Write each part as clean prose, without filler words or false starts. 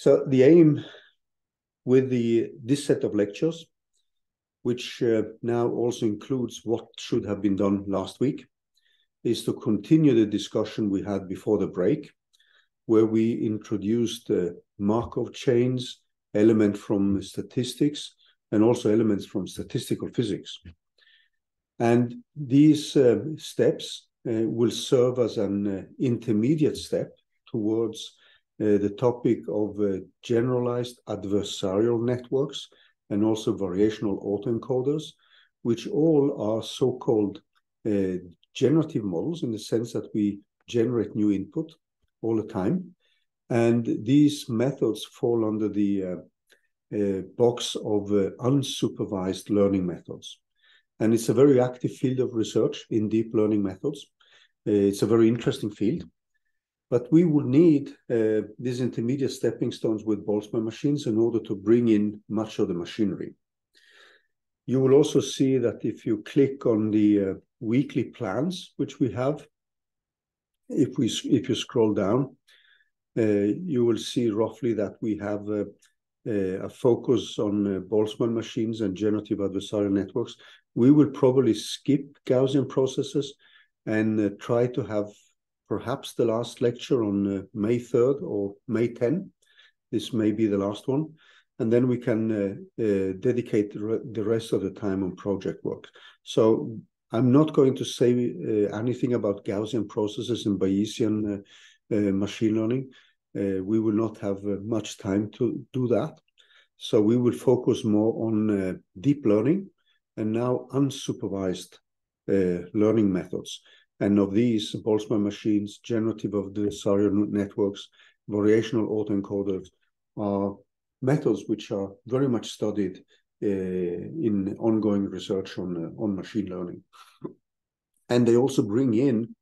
So the aim with this set of lectures, which now also includes what should have been done last week, is to continue the discussion we had before the break, where we introduced Markov chains, elements from statistics, and also elements from statistical physics. And these steps will serve as an intermediate step towards the topic of generalized adversarial networks and also variational autoencoders, which all are so-called generative models in the sense that we generate new input all the time. And these methods fall under the box of unsupervised learning methods. And it's a very active field of research in deep learning methods. It's a very interesting field. But we would need these intermediate stepping stones with Boltzmann machines in order to bring in much of the machinery. You will also see that if you click on the weekly plans, which we have, if you scroll down, you will see roughly that we have a focus on Boltzmann machines and generative adversarial networks. We will probably skip Gaussian processes and try to have perhaps the last lecture on May 3rd or May 10th. This may be the last one. And then we can dedicate the rest of the time on project work. So I'm not going to say anything about Gaussian processes and Bayesian machine learning. We will not have much time to do that. So we will focus more on deep learning and now unsupervised learning methods. And of these, Boltzmann machines, generative adversarial networks, variational autoencoders are methods which are very much studied in ongoing research on machine learning. And they also bring in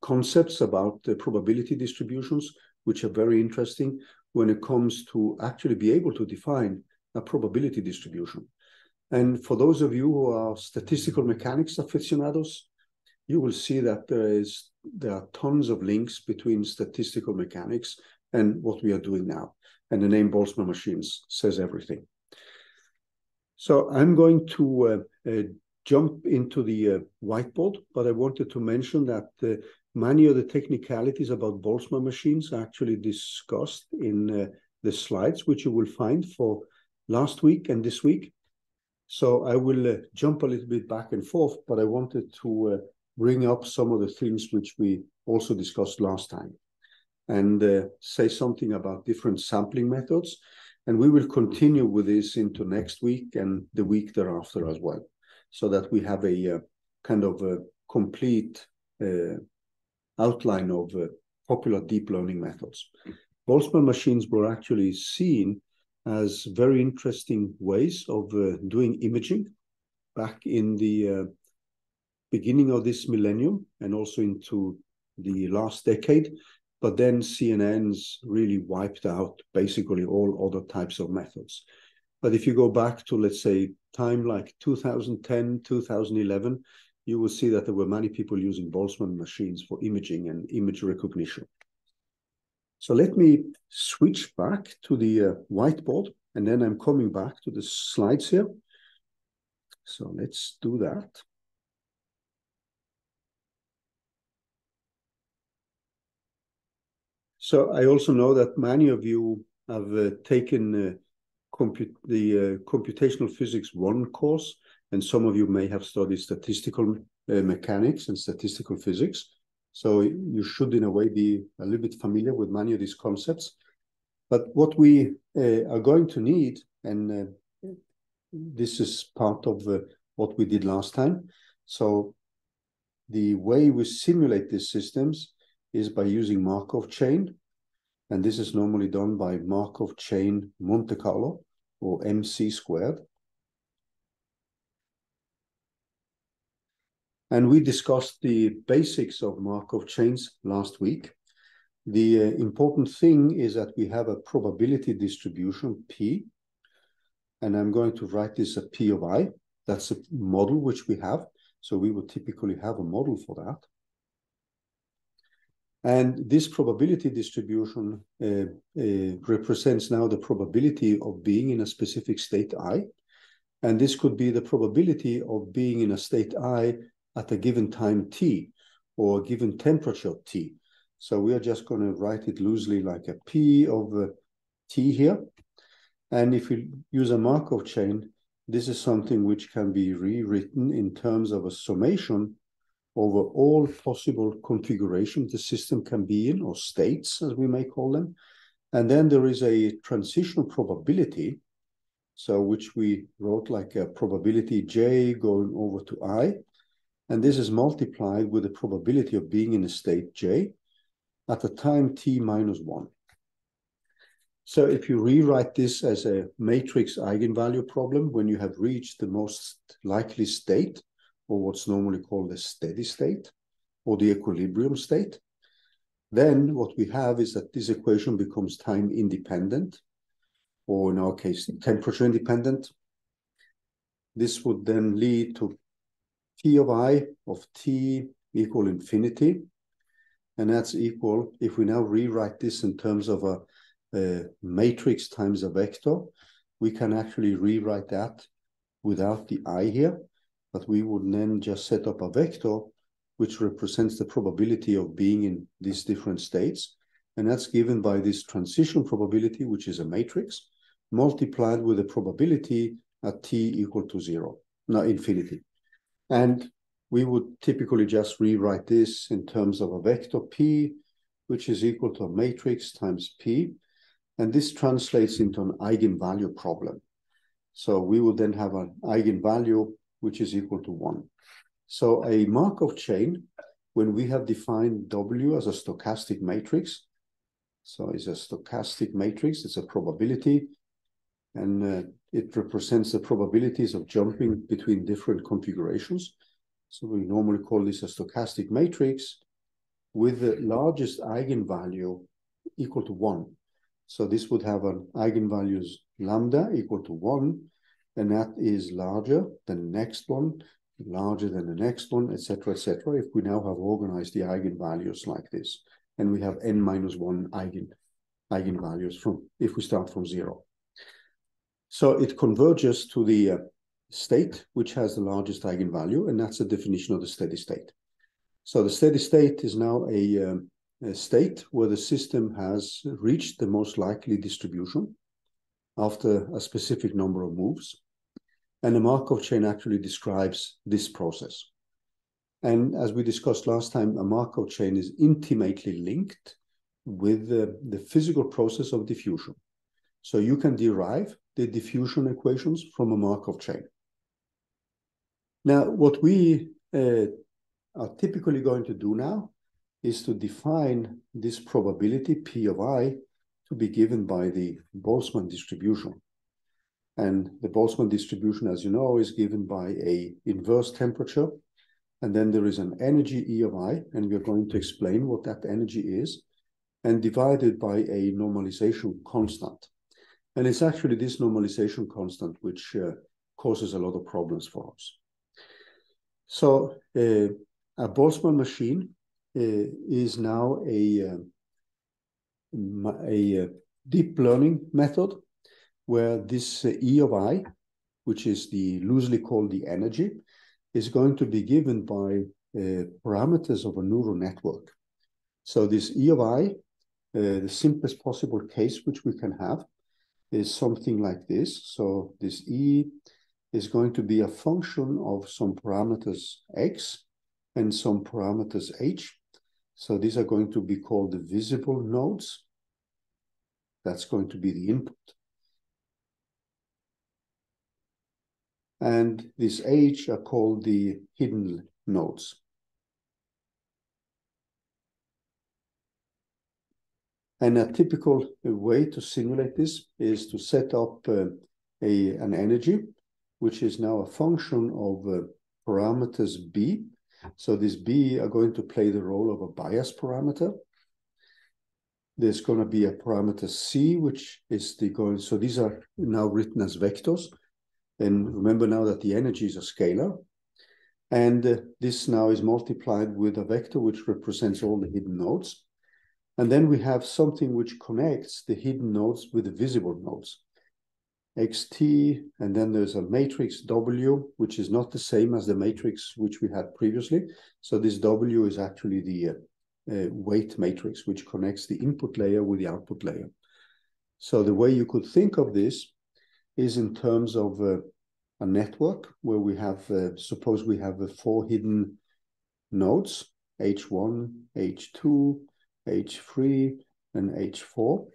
concepts about probability distributions, which are very interesting when it comes to actually be able to define a probability distribution. And for those of you who are statistical mechanics aficionados, you will see that there are tons of links between statistical mechanics and what we are doing now. And the name Boltzmann machines says everything. So I'm going to jump into the whiteboard, but I wanted to mention that many of the technicalities about Boltzmann machines are actually discussed in the slides, which you will find for last week and this week. So I will jump a little bit back and forth, but I wanted to bring up some of the things which we also discussed last time and say something about different sampling methods. And we will continue with this into next week and the week thereafter as well, so that we have a kind of a complete outline of popular deep learning methods. Boltzmann machines were actually seen as very interesting ways of doing imaging back in the beginning of this millennium and also into the last decade. But then CNNs really wiped out basically all other types of methods. But if you go back to, let's say, time like 2010, 2011, you will see that there were many people using Boltzmann machines for imaging and image recognition. So let me switch back to the whiteboard, and then I'm coming back to the slides here. So let's do that. So I also know that many of you have taken the Computational Physics 1 course, and some of you may have studied statistical mechanics and statistical physics. So you should, in a way, be a little bit familiar with many of these concepts. But what we are going to need, and this is part of what we did last time. So the way we simulate these systems is by using Markov chain. And this is normally done by Markov chain Monte Carlo, or MC squared. And we discussed the basics of Markov chains last week. The important thing is that we have a probability distribution P, and I'm going to write this a P of I. That's a model which we have. So we would typically have a model for that. And this probability distribution represents now the probability of being in a specific state I. And this could be the probability of being in a state I at a given time t, or a given temperature t. So we are just going to write it loosely like a p of t here. And if we use a Markov chain, this is something which can be rewritten in terms of a summation over all possible configurations the system can be in, or states, as we may call them. And then there is a transitional probability, so which we wrote like a probability j going over to I. And this is multiplied with the probability of being in a state j at a time t minus 1. So if you rewrite this as a matrix eigenvalue problem, when you have reached the most likely state, or what's normally called the steady state, or the equilibrium state, then what we have is that this equation becomes time independent, or in our case, temperature independent. This would then lead to P of I of t equal infinity. And that's equal, if we now rewrite this in terms of a matrix times a vector, we can actually rewrite that without the I here, but we would then just set up a vector which represents the probability of being in these different states. And that's given by this transition probability, which is a matrix, multiplied with the probability at t equal to 0, no, infinity. And we would typically just rewrite this in terms of a vector p, which is equal to a matrix times p. And this translates into an eigenvalue problem. So we would then have an eigenvalue which is equal to 1. So a Markov chain, when we have defined W as a stochastic matrix, so it's a stochastic matrix, it's a probability, and it represents the probabilities of jumping between different configurations. So we normally call this a stochastic matrix with the largest eigenvalue equal to 1. So this would have an eigenvalues lambda equal to 1, and that is larger than the next one, larger than the next one, etc., etc. If we now have organized the eigenvalues like this, and we have n minus 1 eigenvalues from, if we start from 0. So it converges to the state which has the largest eigenvalue, and that's the definition of the steady state. So the steady state is now a state where the system has reached the most likely distribution after a specific number of moves. And the Markov chain actually describes this process. And as we discussed last time, a Markov chain is intimately linked with the physical process of diffusion. So you can derive the diffusion equations from a Markov chain. Now, what we are typically going to do now is to define this probability P of I to be given by the Boltzmann distribution. And the Boltzmann distribution, as you know, is given by an inverse temperature. And then there is an energy E of I, and we're going to explain what that energy is, and divided by a normalization constant. And it's actually this normalization constant which causes a lot of problems for us. So a Boltzmann machine is now a deep learning method where this E of I, which is loosely called the energy, is going to be given by parameters of a neural network. So this E of I, the simplest possible case which we can have, is something like this. So this E is going to be a function of some parameters X and some parameters H. So these are going to be called the visible nodes. That's going to be the input. And this H are called the hidden nodes. And a typical way to simulate this is to set up an energy, which is now a function of parameters B. So this B are going to play the role of a bias parameter. There's going to be a parameter C, which is so these are now written as vectors. And remember now that the energy is a scalar. And this now is multiplied with a vector which represents all the hidden nodes. And then we have something which connects the hidden nodes with the visible nodes. XT, and then there's a matrix W, which is not the same as the matrix which we had previously. So this W is actually the weight matrix, which connects the input layer with the output layer. So the way you could think of this is in terms of a network where we have, suppose we have 4 hidden nodes, H1, H2, H3, and H4.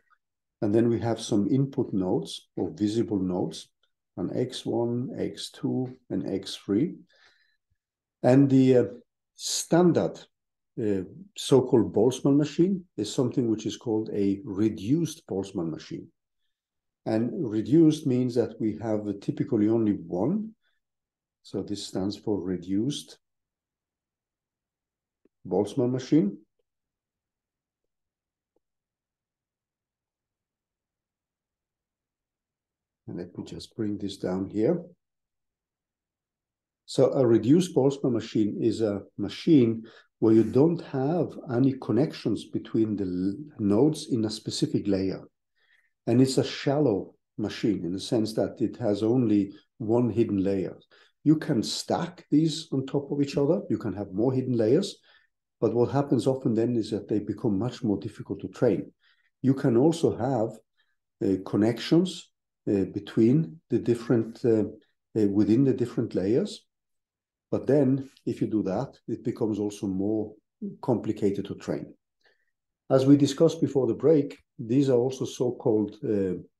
And then we have some input nodes or visible nodes on X1, X2, and X3. And the standard so-called Boltzmann machine is something which is called a reduced Boltzmann machine. And reduced means that we have typically only one. So this stands for reduced Boltzmann machine. And let me just bring this down here. So a reduced Boltzmann machine is a machine where you don't have any connections between the nodes in a specific layer. And it's a shallow machine in the sense that it has only one hidden layer. You can stack these on top of each other. You can have more hidden layers. But what happens often then is that they become much more difficult to train. You can also have connections between the different, within the different layers. But then if you do that, it becomes also more complicated to train. As we discussed before the break, these are also so-called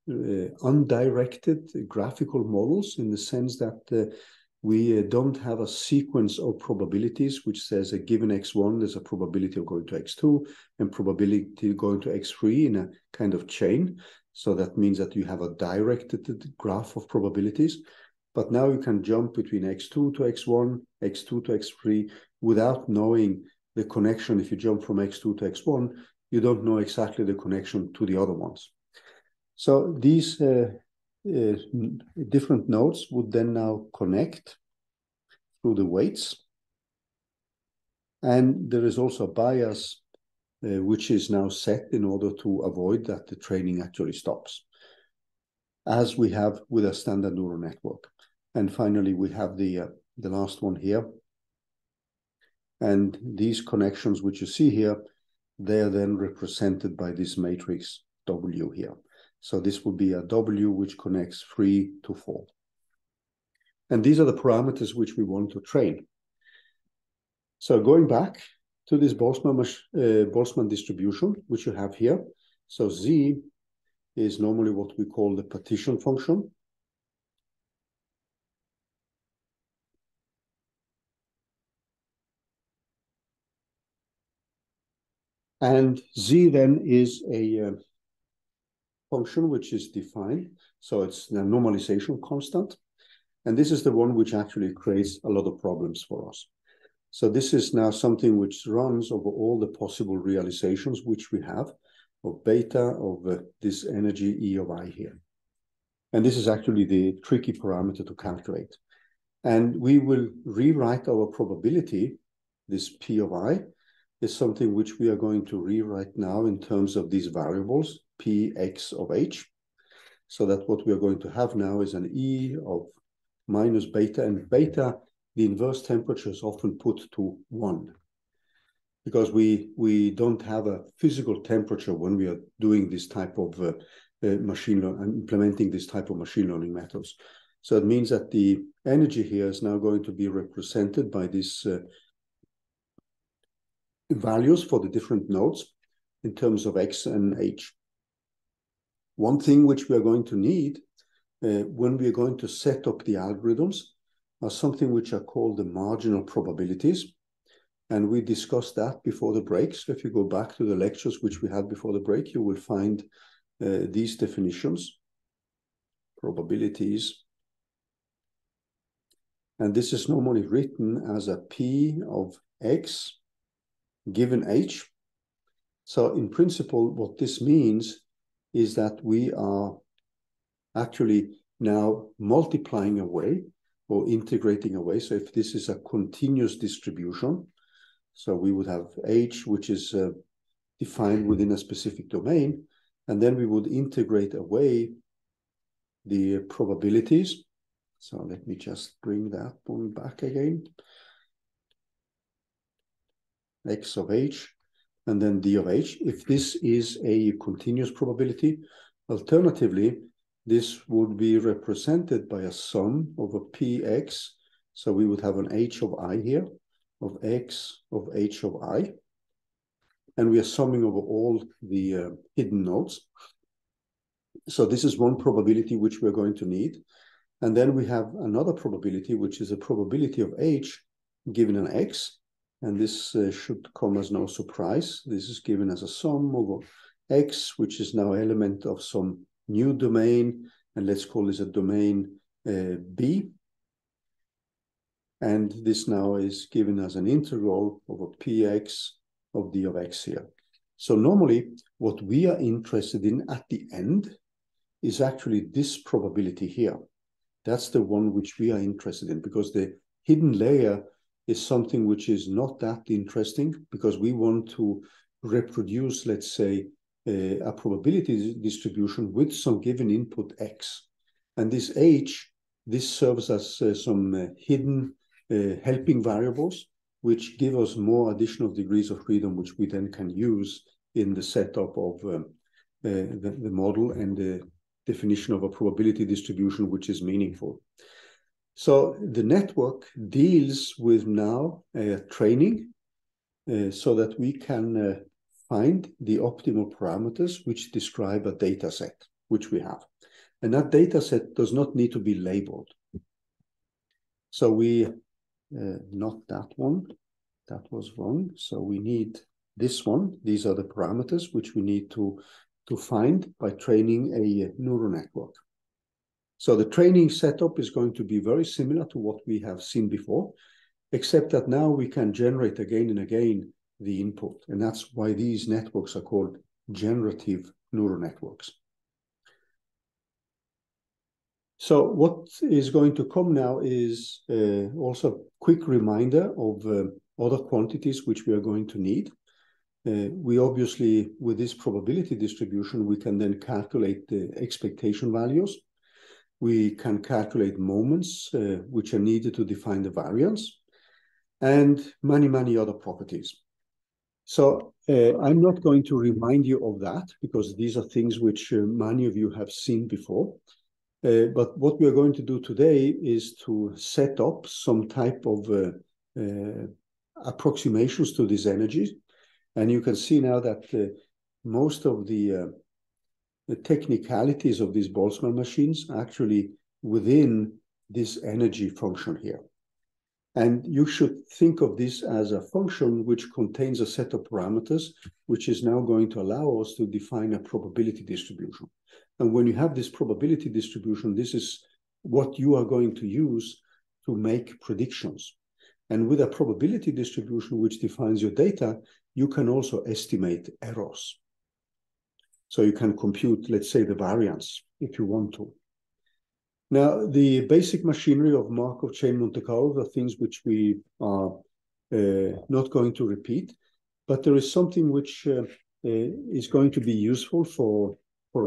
undirected graphical models in the sense that we don't have a sequence of probabilities which says a given X1, there's a probability of going to X2 and probability going to X3 in a kind of chain. So that means that you have a directed graph of probabilities. But now you can jump between X2 to X1, X2 to X3 without knowing the connection. If you jump from X2 to X1, you don't know exactly the connection to the other ones. So these different nodes would then now connect through the weights. And there is also a bias which is now set in order to avoid that the training actually stops, as we have with a standard neural network. And finally, we have the last one here. And these connections which you see here, they are then represented by this matrix W here. So this would be a W which connects 3 to 4. And these are the parameters which we want to train. So going back to this Boltzmann distribution, which you have here. So Z is normally what we call the partition function. And Z then is a function which is defined. So it's the normalization constant. And this is the one which actually creates a lot of problems for us. So this is now something which runs over all the possible realizations which we have of beta of this energy E of I here. And this is actually the tricky parameter to calculate. And we will rewrite our probability, this P of I, is something which we are going to rewrite now in terms of these variables, P, X of H. So that what we are going to have now is an E of minus beta, and beta, the inverse temperature is often put to 1. Because we don't have a physical temperature when we are doing this type of machine learning, implementing this type of machine learning methods. So it means that the energy here is now going to be represented by these values for the different nodes in terms of X and H. One thing which we are going to need when we are going to set up the algorithms are something which are called the marginal probabilities. And we discussed that before the break. So if you go back to the lectures which we had before the break, you will find these definitions, probabilities. And this is normally written as a P of X given H. So in principle, what this means is that we are actually now multiplying away or integrating away. So if this is a continuous distribution, so we would have H, which is defined within a specific domain. And then we would integrate away the probabilities. So let me just bring that one back again. X of h, and then d of h, if this is a continuous probability. Alternatively, this would be represented by a sum over px. So we would have an h of I here, of x of h of I. And we are summing over all the hidden nodes. So this is one probability which we're going to need. And then we have another probability, which is a probability of h given an x. And this should come as no surprise. This is given as a sum over x, which is now element of some new domain. And let's call this a domain B. And this now is given as an integral over px of d of x here. So normally what we are interested in at the end is actually this probability here. That's the one which we are interested in, because the hidden layer is something which is not that interesting, because we want to reproduce, let's say, a probability distribution with some given input x. And this h, this serves as some hidden helping variables, which give us more additional degrees of freedom, which we then can use in the setup of the model and the definition of a probability distribution, which is meaningful. So the network deals with now training so that we can find the optimal parameters which describe a data set, which we have. And that data set does not need to be labeled. So we, not that one, that was wrong. So we need this one. These are the parameters which we need to find by training a neural network. So the training setup is going to be very similar to what we have seen before, except that now we can generate again and again the input. And that's why these networks are called generative neural networks. So what is going to come now is also a quick reminder of other quantities which we are going to need. We obviously, with this probability distribution, we can then calculate the expectation values. We can calculate moments which are needed to define the variance, and many, many other properties. So I'm not going to remind you of that, because these are things which many of you have seen before. But what we are going to do today is to set up some type of approximations to these energies. And you can see now that most of the technicalities of these Boltzmann machines are actually within this energy function here. And you should think of this as a function which contains a set of parameters, which is now going to allow us to define a probability distribution. And when you have this probability distribution, this is what you are going to use to make predictions. And with a probability distribution which defines your data, you can also estimate errors. So you can compute, let's say, the variance if you want to. Now, the basic machinery of Markov chain Monte Carlo are things which we are not going to repeat, but there is something which is going to be useful for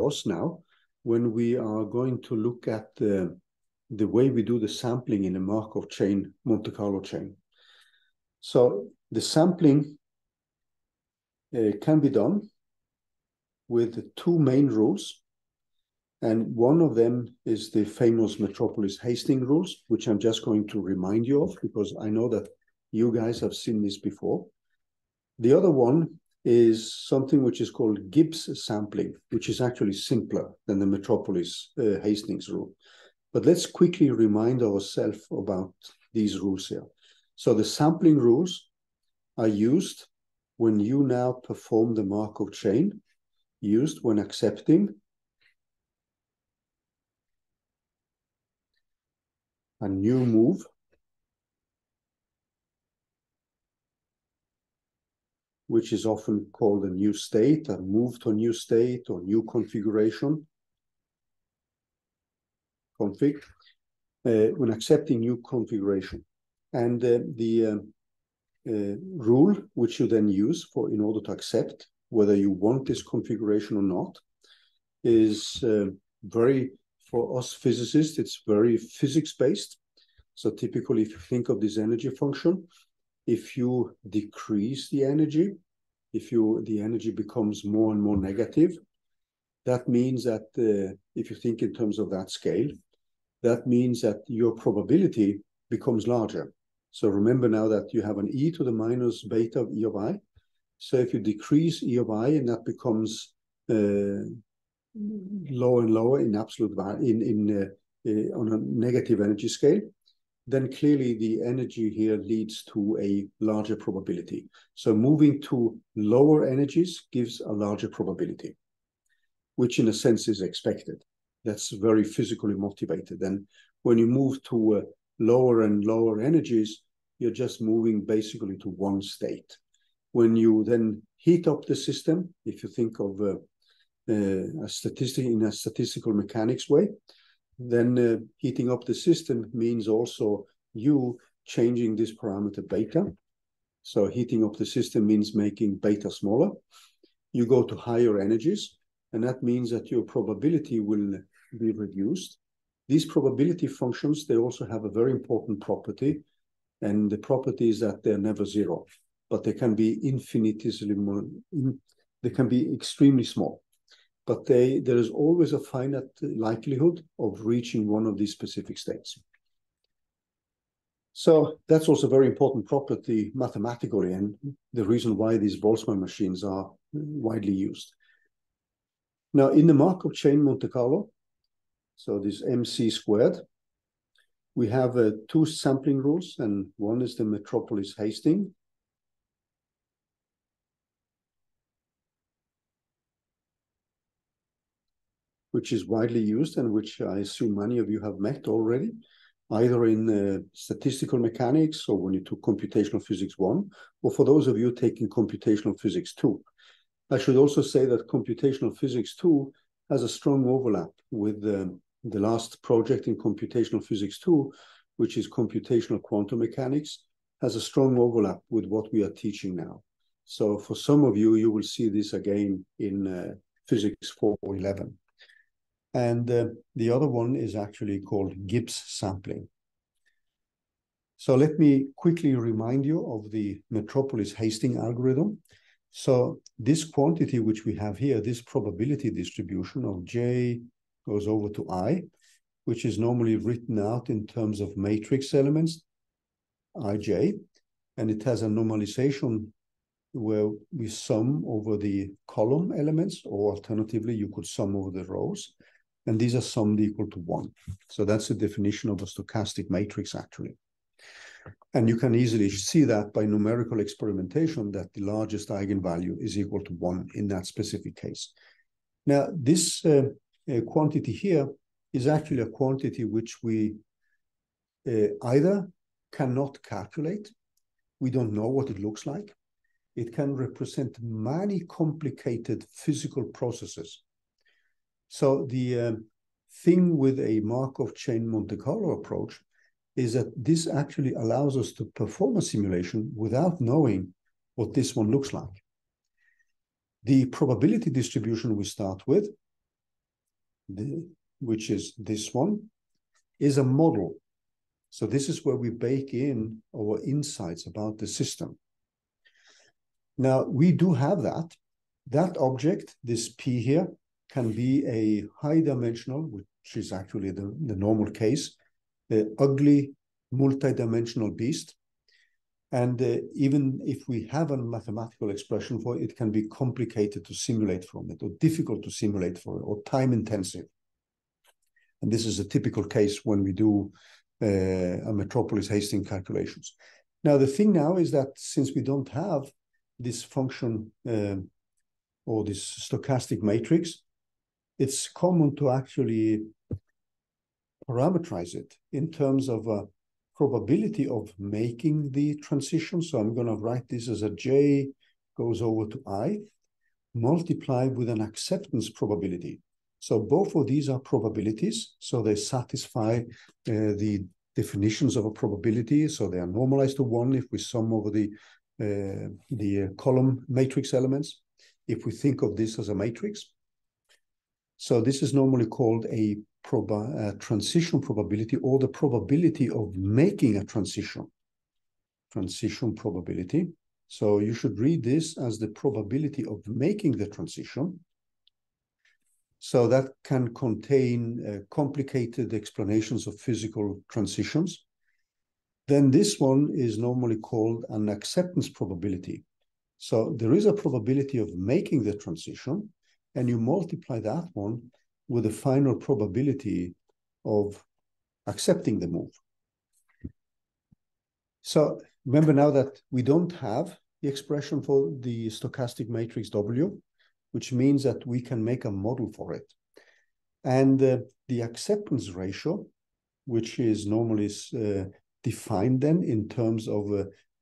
us now when we are going to look at the way we do the sampling in a Markov chain Monte Carlo chain. So the sampling can be done with two main rules. And one of them is the famous Metropolis-Hastings rules, which I'm just going to remind you of, because I know that you guys have seen this before. The other one is something which is called Gibbs sampling, which is actually simpler than the Metropolis-Hastings rule. But let's quickly remind ourselves about these rules here. So the sampling rules are used when you now perform the Markov chain, used when accepting a new move, which is often called a new state, a move to a new state, or new configuration, config, when accepting new configuration. And the rule which you then use in order to accept whether you want this configuration or not, is for us physicists, it's very physics-based. So typically, if you think of this energy function, if you decrease the energy, the energy becomes more and more negative, that means that if you think in terms of that scale, that means that your probability becomes larger. So remember now that you have an e to the minus beta of e of I. So if you decrease e of I and that becomes lower and lower in absolute value on a negative energy scale, then clearly the energy here leads to a larger probability. So moving to lower energies gives a larger probability, which in a sense is expected. That's very physically motivated. And when you move to lower and lower energies, you're just moving basically to one state. When you then heat up the system, if you think of a statistical mechanics way, then heating up the system means also you changing this parameter beta. So heating up the system means making beta smaller. You go to higher energies, and that means that your probability will be reduced. These probability functions, they also have a very important property, and the property is that they're never zero, but they can be infinitesimally, they can be extremely small. But there is always a finite likelihood of reaching one of these specific states. So that's also a very important property mathematically, and the reason why these Boltzmann machines are widely used. Now, in the Markov chain Monte Carlo, so this MC squared, we have two sampling rules, and one is the Metropolis Hastings, which is widely used and which I assume many of you have met already, either in statistical mechanics or when you took computational physics 1, or for those of you taking computational physics 2. I should also say that computational physics 2 has a strong overlap with the last project in computational physics 2, which is computational quantum mechanics, has a strong overlap with what we are teaching now. So for some of you, you will see this again in physics 411. And the other one is actually called Gibbs sampling. So let me quickly remind you of the Metropolis Hastings algorithm. So this quantity which we have here, this probability distribution of J goes over to I, which is normally written out in terms of matrix elements, Ij, and it has a normalization where we sum over the column elements, or alternatively, you could sum over the rows. And these are summed equal to 1. So that's the definition of a stochastic matrix, actually. And you can easily see that by numerical experimentation that the largest eigenvalue is equal to 1 in that specific case. Now, this quantity here is actually a quantity which we either cannot calculate, we don't know what it looks like. It can represent many complicated physical processes. So the thing with a Markov chain Monte Carlo approach is that this actually allows us to perform a simulation without knowing what this one looks like. The probability distribution we start with, which is this one, is a model. So this is where we bake in our insights about the system. Now, we do have that. That object, this P here, can be a high dimensional, which is actually the normal case, the ugly multi-dimensional beast. And even if we have a mathematical expression for it, it can be complicated to simulate from it, or difficult to simulate for it, or time intensive. And this is a typical case when we do a Metropolis Hastings calculations. Now, the thing now is that since we don't have this function or this stochastic matrix, it's common to actually parameterize it in terms of a probability of making the transition. So I'm going to write this as a J goes over to I, multiplied with an acceptance probability. So both of these are probabilities. So they satisfy the definitions of a probability. So they are normalized to 1 if we sum over the column matrix elements. if we think of this as a matrix. So this is normally called a transition probability, or the probability of making a transition probability. So you should read this as the probability of making the transition. So that can contain complicated explanations of physical transitions. Then this one is normally called an acceptance probability. So there is a probability of making the transition, and you multiply that one with the final probability of accepting the move. So remember now that we don't have the expression for the stochastic matrix W, which means that we can make a model for it. And the acceptance ratio, which is normally defined then in terms of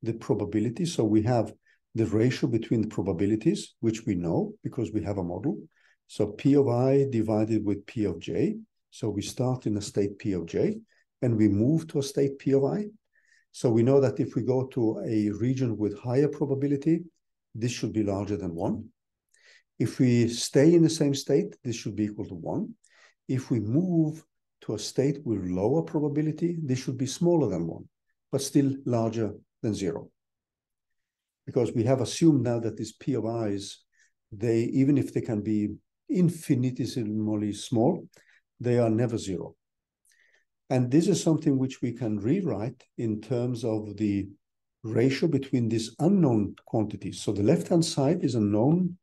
the probability. So we have the ratio between the probabilities, which we know because we have a model. So P of I divided with P of J. So we start in a state P of J, and we move to a state P of I. So we know that if we go to a region with higher probability, this should be larger than 1. If we stay in the same state, this should be equal to 1. If we move to a state with lower probability, this should be smaller than 1, but still larger than 0. Because we have assumed now that these P of I's, they, even if they can be infinitesimally small, they are never 0. And this is something which we can rewrite in terms of the ratio between these unknown quantities. So the left-hand side is a known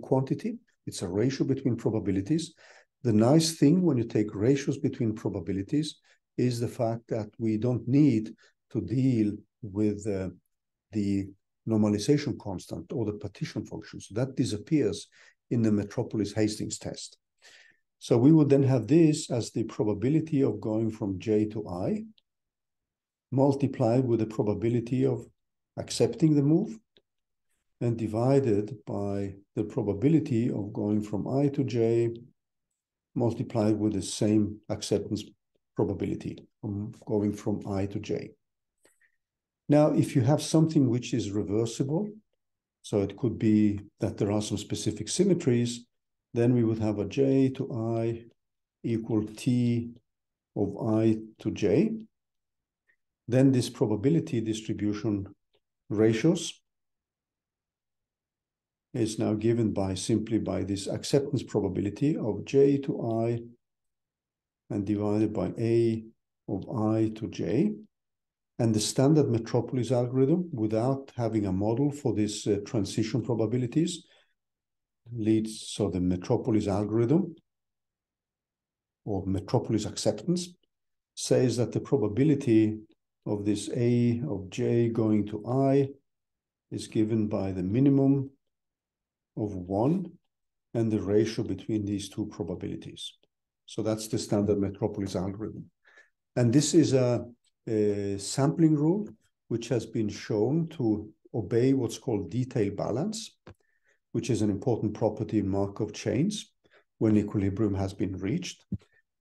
quantity. It's a ratio between probabilities. The nice thing when you take ratios between probabilities is the fact that we don't need to deal with the normalization constant or the partition function. So that disappears in the Metropolis-Hastings test. So we would then have this as the probability of going from J to I, multiplied with the probability of accepting the move, and divided by the probability of going from I to J, multiplied with the same acceptance probability from going from I to J. Now, if you have something which is reversible, so it could be that there are some specific symmetries, then we would have a J to I equal T of I to J. Then this probability distribution ratios is now given by simply by this acceptance probability of J to I and divided by A of I to J. And the standard Metropolis algorithm, without having a model for this transition probabilities, leads, so the Metropolis algorithm or Metropolis acceptance says that the probability of this A of J going to I is given by the minimum of 1 and the ratio between these two probabilities. So that's the standard Metropolis algorithm. And this is a sampling rule which has been shown to obey what's called detail balance, which is an important property in Markov chains when equilibrium has been reached,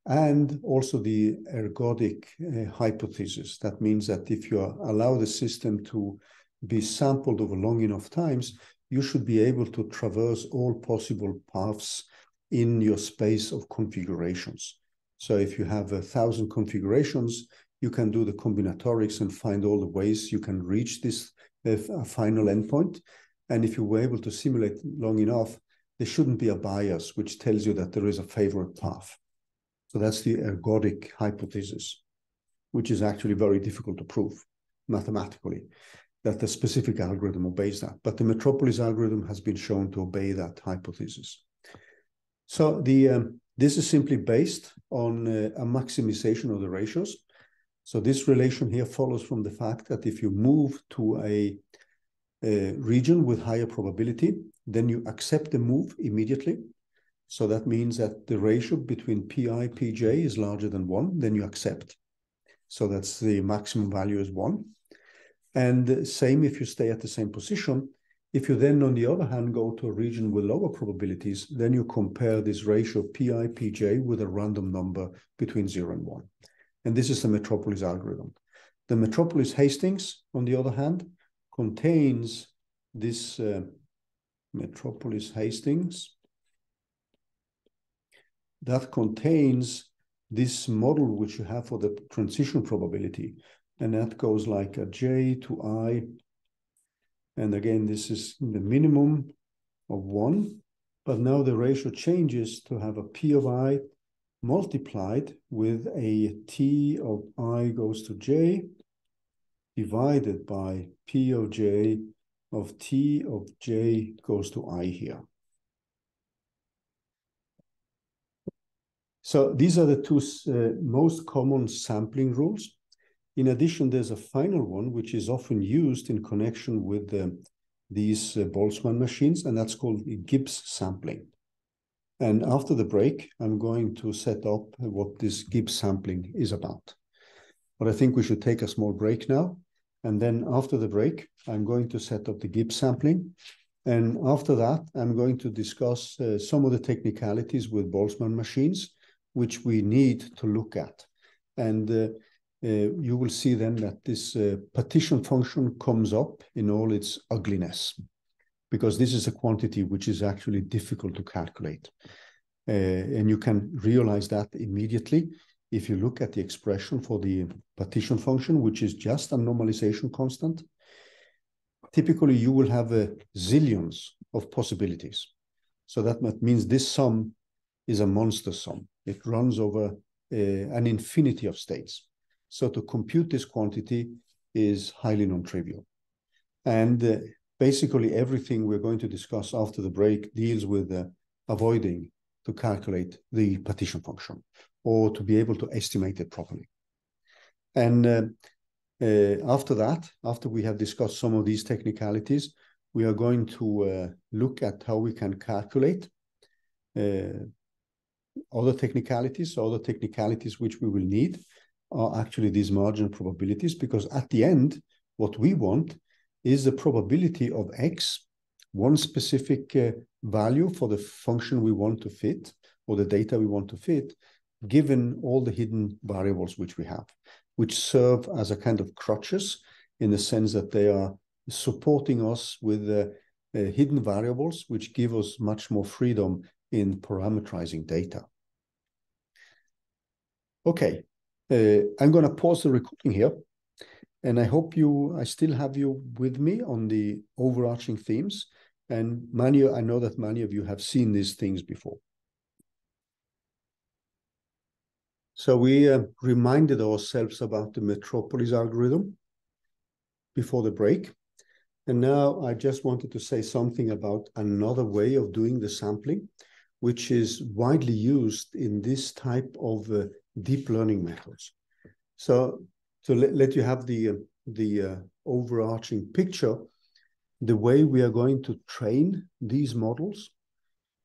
and also the ergodic hypothesis. That means that if you allow the system to be sampled over long enough times, you should be able to traverse all possible paths in your space of configurations. So if you have 1,000 configurations, you can do the combinatorics and find all the ways you can reach this final endpoint. And if you were able to simulate long enough, there shouldn't be a bias which tells you that there is a favorite path. So that's the ergodic hypothesis, which is actually very difficult to prove mathematically, that the specific algorithm obeys that. But the Metropolis algorithm has been shown to obey that hypothesis. So this is simply based on a maximization of the ratios. So this relation here follows from the fact that if you move to a region with higher probability, then you accept the move immediately. So that means that the ratio between Pi, Pj is larger than 1, then you accept. So that's the maximum value is 1. And same if you stay at the same position. If you then, on the other hand, go to a region with lower probabilities, then you compare this ratio Pi, Pj with a random number between 0 and 1. And this is the Metropolis algorithm. The Metropolis Hastings, on the other hand, contains this Metropolis Hastings that contains this model which you have for the transition probability. And that goes like a j to I. And again, this is the minimum of 1. But now the ratio changes to have a P of I multiplied with a T of I goes to j divided by P of j of T of j goes to I here. So these are the two most common sampling rules. In addition, there's a final one, which is often used in connection with these Boltzmann machines, and that's called Gibbs sampling. And after the break, I'm going to set up what this Gibbs sampling is about. But I think we should take a small break now. And then after the break, I'm going to set up the Gibbs sampling. And after that, I'm going to discuss some of the technicalities with Boltzmann machines, which we need to look at. And you will see then that this partition function comes up in all its ugliness, because this is a quantity which is actually difficult to calculate. And you can realize that immediately if you look at the expression for the partition function, which is just a normalization constant. Typically, you will have zillions of possibilities. So that means this sum is a monster sum. It runs over an infinity of states. So to compute this quantity is highly non-trivial. And basically everything we're going to discuss after the break deals with avoiding to calculate the partition function or to be able to estimate it properly. And after that, after we have discussed some of these technicalities, we are going to look at how we can calculate other technicalities which we will need are actually these marginal probabilities, because at the end, what we want is the probability of x, one specific value for the function we want to fit, or the data we want to fit, given all the hidden variables which we have, which serve as a kind of crutches in the sense that they are supporting us with hidden variables, which give us much more freedom in parameterizing data. Okay, I'm going to pause the recording here, and I hope I still have you with me on the overarching themes. And I know that many of you have seen these things before. So we reminded ourselves about the Metropolis algorithm before the break. And now I just wanted to say something about another way of doing the sampling, which is widely used in this type of deep learning methods. So to let you have the overarching picture, the way we are going to train these models,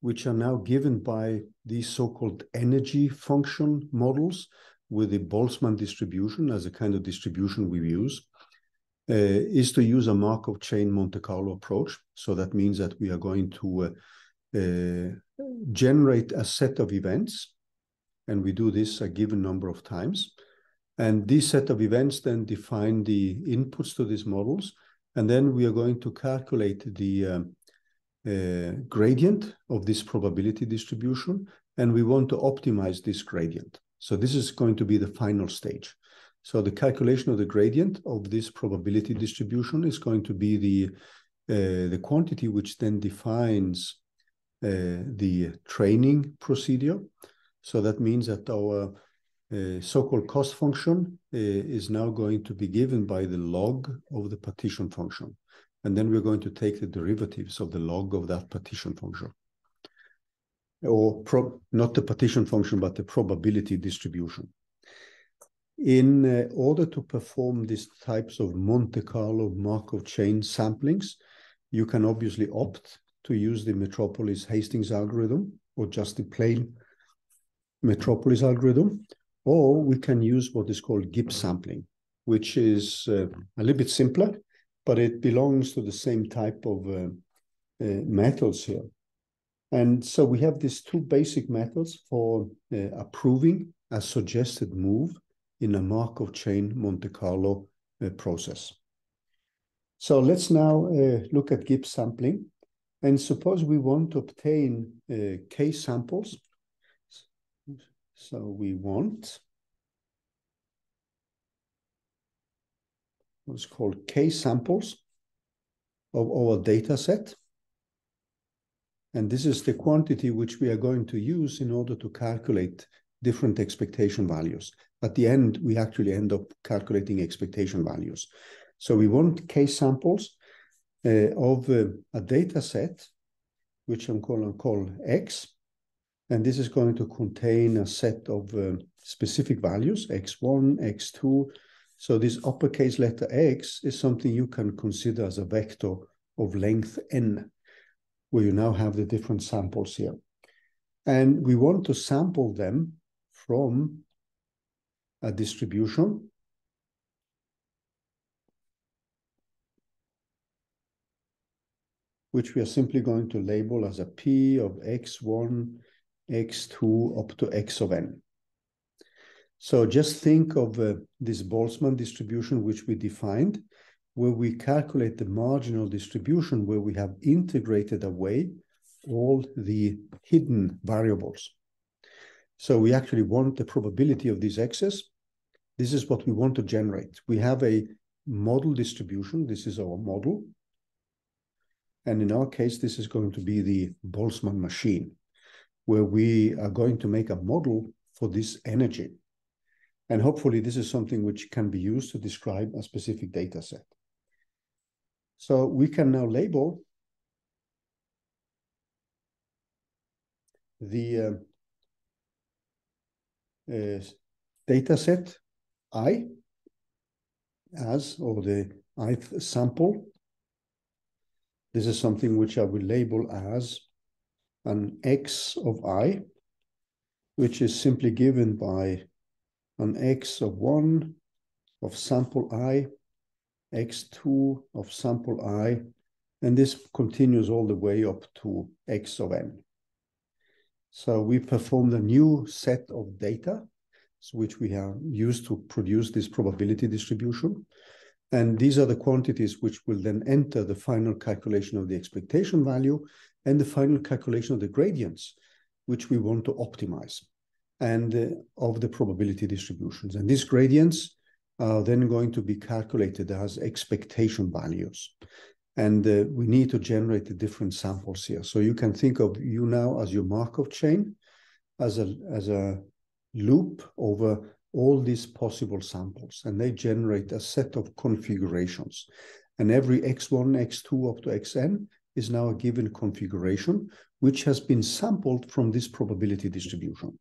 which are now given by these so-called energy function models with the Boltzmann distribution as a kind of distribution we use, is to use a Markov chain Monte Carlo approach. So that means that we are going to generate a set of events, and we do this a given number of times. And this set of events then define the inputs to these models, and then we are going to calculate the gradient of this probability distribution, and we want to optimize this gradient. So this is going to be the final stage. So the calculation of the gradient of this probability distribution is going to be the quantity which then defines the training procedure. So that means that our so-called cost function is now going to be given by the log of the partition function. And then we're going to take the derivatives of the log of that partition function. Or not the partition function, but the probability distribution. In order to perform these types of Monte Carlo Markov chain samplings, you can obviously opt to use the Metropolis Hastings algorithm, or just the plain Metropolis algorithm, or we can use what is called Gibbs sampling, which is a little bit simpler, but it belongs to the same type of methods here. And so we have these two basic methods for approving a suggested move in a Markov chain Monte Carlo process. So let's now look at Gibbs sampling. And suppose we want to obtain K samples. So we want what's called K samples of our data set. And this is the quantity which we are going to use in order to calculate different expectation values. At the end, we actually end up calculating expectation values. So we want K samples of a data set, which I'm going to call X. And this is going to contain a set of specific values, X1, X2. So this uppercase letter X is something you can consider as a vector of length n, where you now have the different samples here. And we want to sample them from a distribution which we are simply going to label as a P of X1, X2 up to X of n. So just think of this Boltzmann distribution which we defined, where we calculate the marginal distribution, where we have integrated away all the hidden variables. So we actually want the probability of these x's. This is what we want to generate. We have a model distribution. This is our model. And in our case, this is going to be the Boltzmann machine, where we are going to make a model for this energy. And hopefully this is something which can be used to describe a specific data set. So we can now label the data set I as, or the ith sample. This is something which I will label as an X of I, which is simply given by an X of 1 of sample I, X2 of sample I, and this continues all the way up to X of n. So we performed a new set of data, which we have used to produce this probability distribution. And these are the quantities which will then enter the final calculation of the expectation value and the final calculation of the gradients, which we want to optimize, and of the probability distributions. And these gradients are then going to be calculated as expectation values. And we need to generate the different samples here. So you can think of U now as your Markov chain, as a loop over all these possible samples, and they generate a set of configurations. And every X1, X2 up to Xn is now a given configuration, which has been sampled from this probability distribution.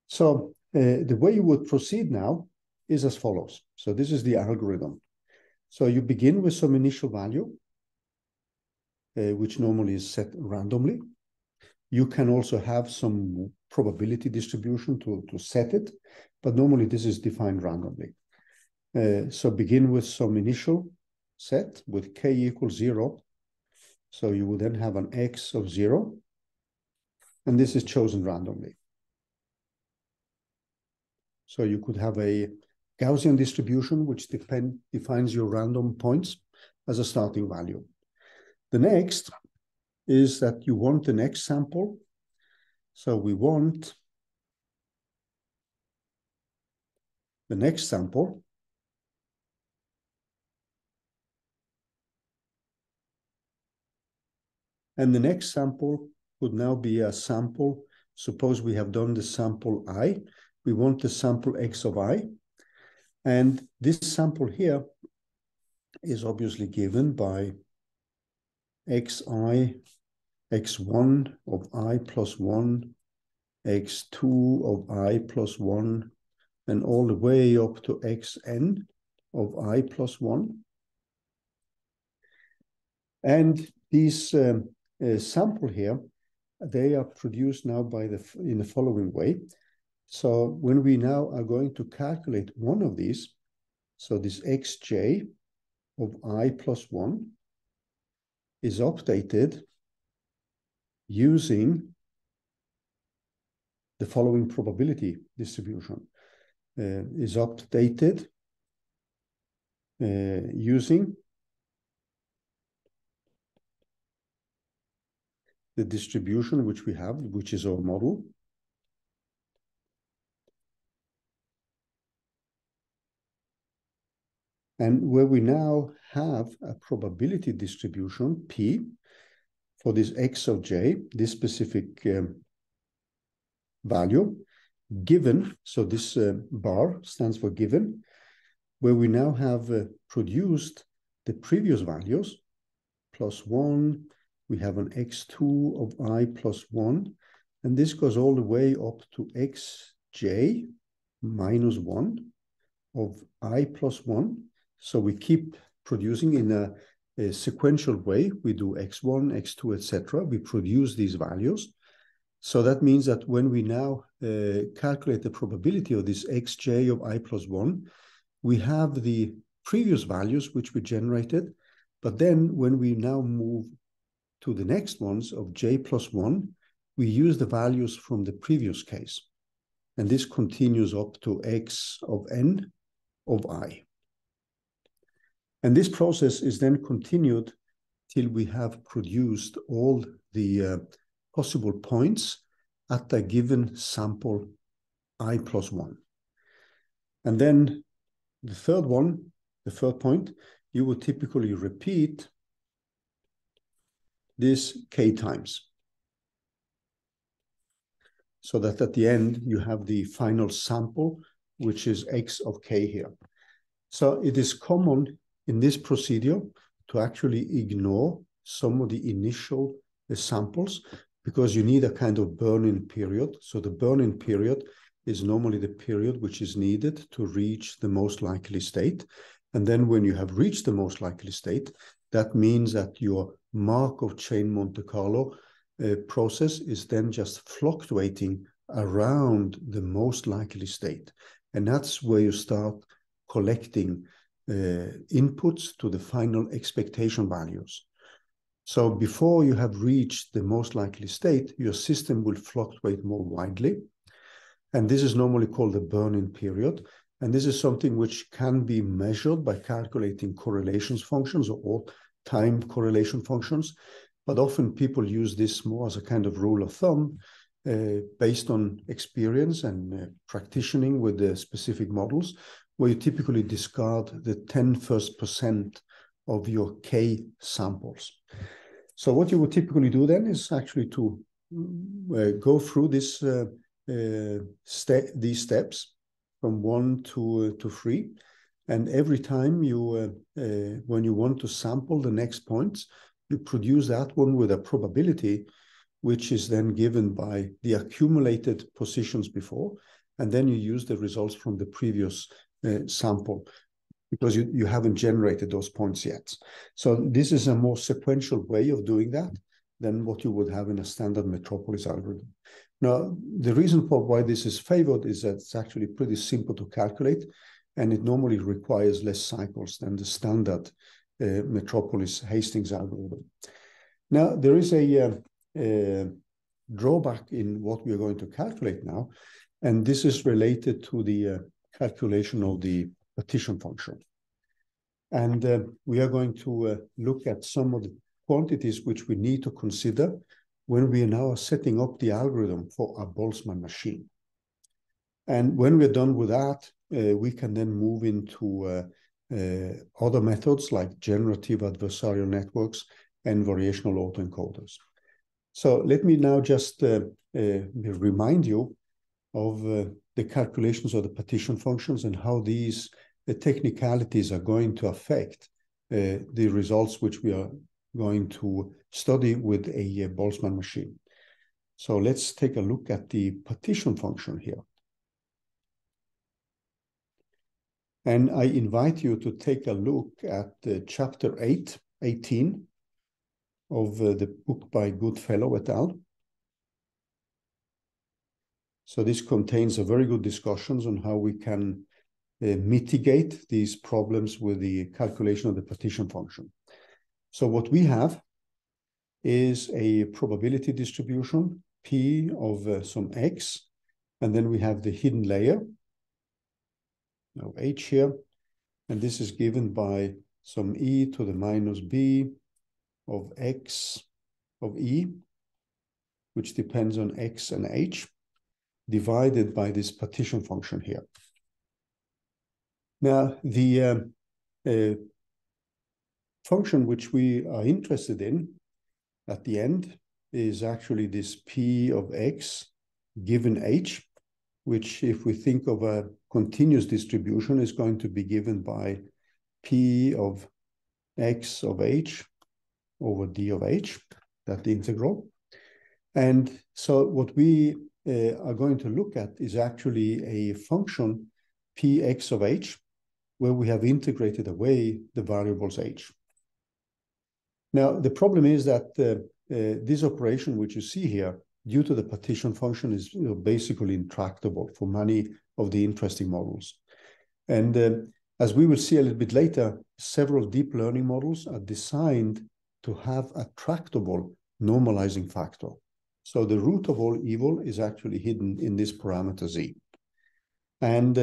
So the way you would proceed now is as follows. So this is the algorithm. So you begin with some initial value, which normally is set randomly. You can also have some probability distribution to set it, but normally this is defined randomly. So begin with some initial set with k equals 0. So you will then have an x of 0, and this is chosen randomly. So you could have a Gaussian distribution, which defines your random points as a starting value. The next is that you want the next sample. So we want the next sample. And the next sample would now be a sample. Suppose we have done the sample I. We want the sample X of I. And this sample here is obviously given by Xi, X1 of I plus 1, X2 of I plus 1, and all the way up to Xn of I plus 1. And these sample here, they are produced now in the following way. So when we now are going to calculate one of these, so this Xj of I plus 1 is updated using the following probability distribution. Is updated using the distribution which we have, which is our model. And where we now have a probability distribution, P, for this x of j, this specific value, given, so this bar stands for given, where we now have produced the previous values, +1, we have an x2 of I +1, and this goes all the way up to xj -1 of I +1. So we keep producing in a sequential way. We do x1, x2, etc. We produce these values. So that means that when we now calculate the probability of this xj of I +1, we have the previous values which we generated, but then when we now move to the next ones of j +1, we use the values from the previous case. And this continues up to x of n of I. And this process is then continued till we have produced all the possible points at a given sample I +1. And then the third one, the third point, you would typically repeat this k times, so that at the end you have the final sample, which is x of k here. So it is common in this procedure to actually ignore some of the initial samples, because you need a kind of burn-in period. So the burn-in period is normally the period which is needed to reach the most likely state. And then when you have reached the most likely state, that means that your Markov chain Monte Carlo process is then just fluctuating around the most likely state. And that's where you start collecting inputs to the final expectation values. So before you have reached the most likely state, your system will fluctuate more widely. And this is normally called the burn-in period. And this is something which can be measured by calculating correlations functions or time correlation functions. But often people use this more as a kind of rule of thumb based on experience and practicing with the specific models, where you typically discard the 10% of your K samples. So what you would typically do then is actually to go through this these steps from 1 to 3, and every time you when you want to sample the next points, you produce that one with a probability which is then given by the accumulated positions before, and then you use the results from the previous sample, because you haven't generated those points yet. So this is a more sequential way of doing that than what you would have in a standard Metropolis algorithm. Now, the reason for why this is favored is that it's actually pretty simple to calculate, and it normally requires less cycles than the standard Metropolis Hastings algorithm. Now, there is a drawback in what we are going to calculate now, and this is related to the calculation of the partition function. And we are going to look at some of the quantities which we need to consider when we are now setting up the algorithm for a Boltzmann machine. And when we're done with that, we can then move into other methods like generative adversarial networks and variational autoencoders. So let me now just remind you of the calculations of the partition functions and how these technicalities are going to affect the results which we are going to study with a Boltzmann machine. So let's take a look at the partition function here. And I invite you to take a look at chapter 18 of the book by Goodfellow et al. So this contains a very good discussions on how we can mitigate these problems with the calculation of the partition function. So what we have is a probability distribution, P of some X, and then we have the hidden layer of H here, and this is given by some e to the minus b of X of E, which depends on x and h, divided by this partition function here. Now, the function which we are interested in at the end is actually this p of x given h, which, if we think of a continuous distribution, is going to be given by p of x of h over d of h, that integral. And so what we are going to look at is actually a function px of h, where we have integrated away the variables h. Now, the problem is that this operation, which you see here, due to the partition function, is basically intractable for many of the interesting models. And as we will see a little bit later, several deep learning models are designed to have a tractable normalizing factor. So the root of all evil is actually hidden in this parameter z. And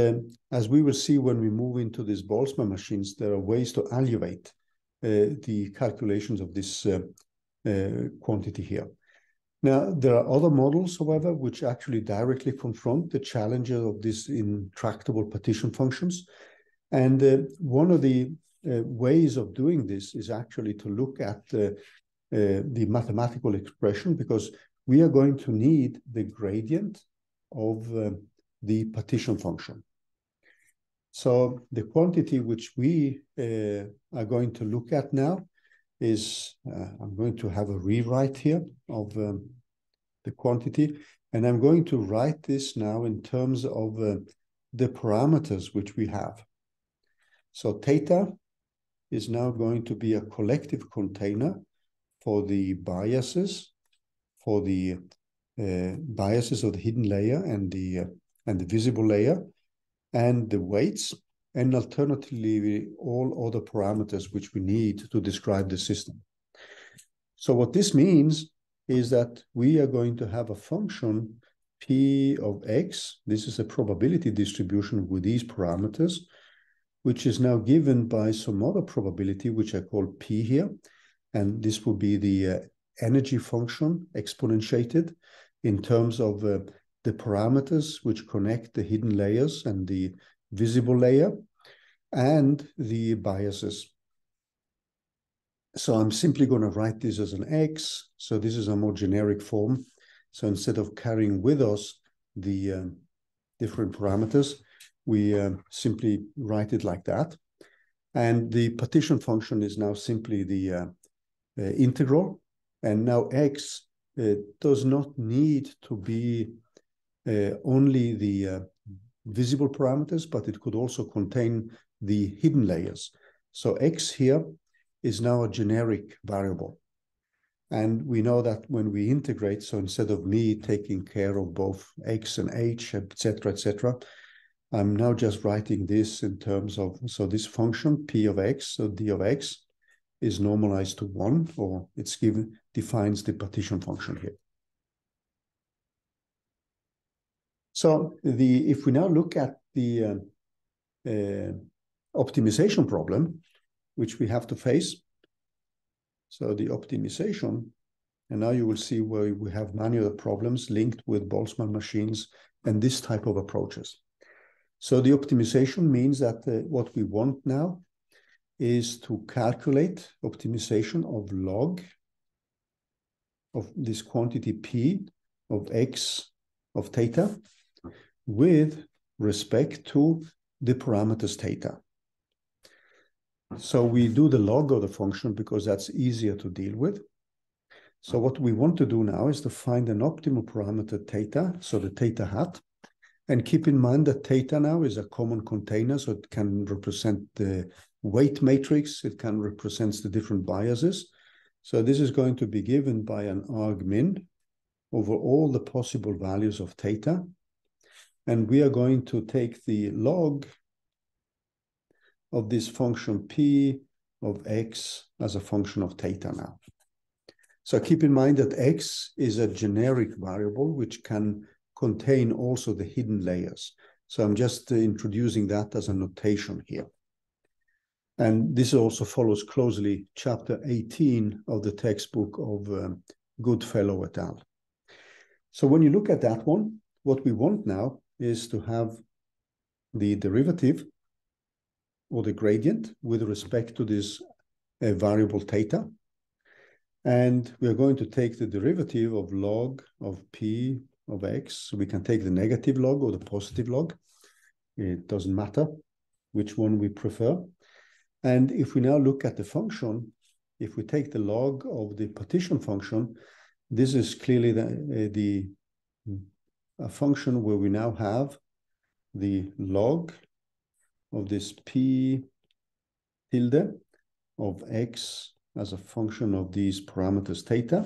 as we will see when we move into these Boltzmann machines, there are ways to alleviate the calculations of this quantity here. Now, there are other models, however, which actually directly confront the challenges of these intractable partition functions. And one of the ways of doing this is actually to look at the mathematical expression, because we are going to need the gradient of the partition function. So the quantity which we are going to look at now is, I'm going to have a rewrite here of the quantity, and I'm going to write this now in terms of the parameters which we have. So theta is now going to be a collective container for the biases, for the biases of the hidden layer and the visible layer, and the weights, and alternatively all other parameters which we need to describe the system. So what this means is that we are going to have a function p of x. This is a probability distribution with these parameters, which is now given by some other probability, which I call p here. And this will be the energy function exponentiated in terms of the parameters which connect the hidden layers and the visible layer and the biases. So I'm simply going to write this as an x. So this is a more generic form. So instead of carrying with us the different parameters, we simply write it like that. And the partition function is now simply the integral. And now x does not need to be only the visible parameters, but it could also contain the hidden layers. So x here is now a generic variable. And we know that when we integrate, so instead of me taking care of both x and h, etc., I'm now just writing this in terms of, so this function p of x, so d of x, is normalized to 1, or it's given, defines the partition function here. So if we now look at the optimization problem, which we have to face, so the optimization, and now you will see where we have many other problems linked with Boltzmann machines and this type of approaches. So the optimization means that what we want now is to calculate optimization of log of this quantity p of x of theta with respect to the parameters theta. So we do the log of the function because that's easier to deal with. So what we want to do now is to find an optimal parameter theta, so the theta hat, and keep in mind that theta now is a common container, so it can represent the weight matrix, it can represent the different biases. So this is going to be given by an argmin over all the possible values of theta. And we are going to take the log of this function p of x as a function of theta now. So keep in mind that x is a generic variable which can contain also the hidden layers. So I'm just introducing that as a notation here. And this also follows closely chapter 18 of the textbook of Goodfellow et al. So when you look at that one, what we want now is to have the derivative or the gradient with respect to this variable theta. And we are going to take the derivative of log of p of x. So we can take the negative log or the positive log. It doesn't matter which one we prefer. And if we now look at the function, if we take the log of the partition function, this is clearly a function where we now have the log of this p tilde of x as a function of these parameters theta.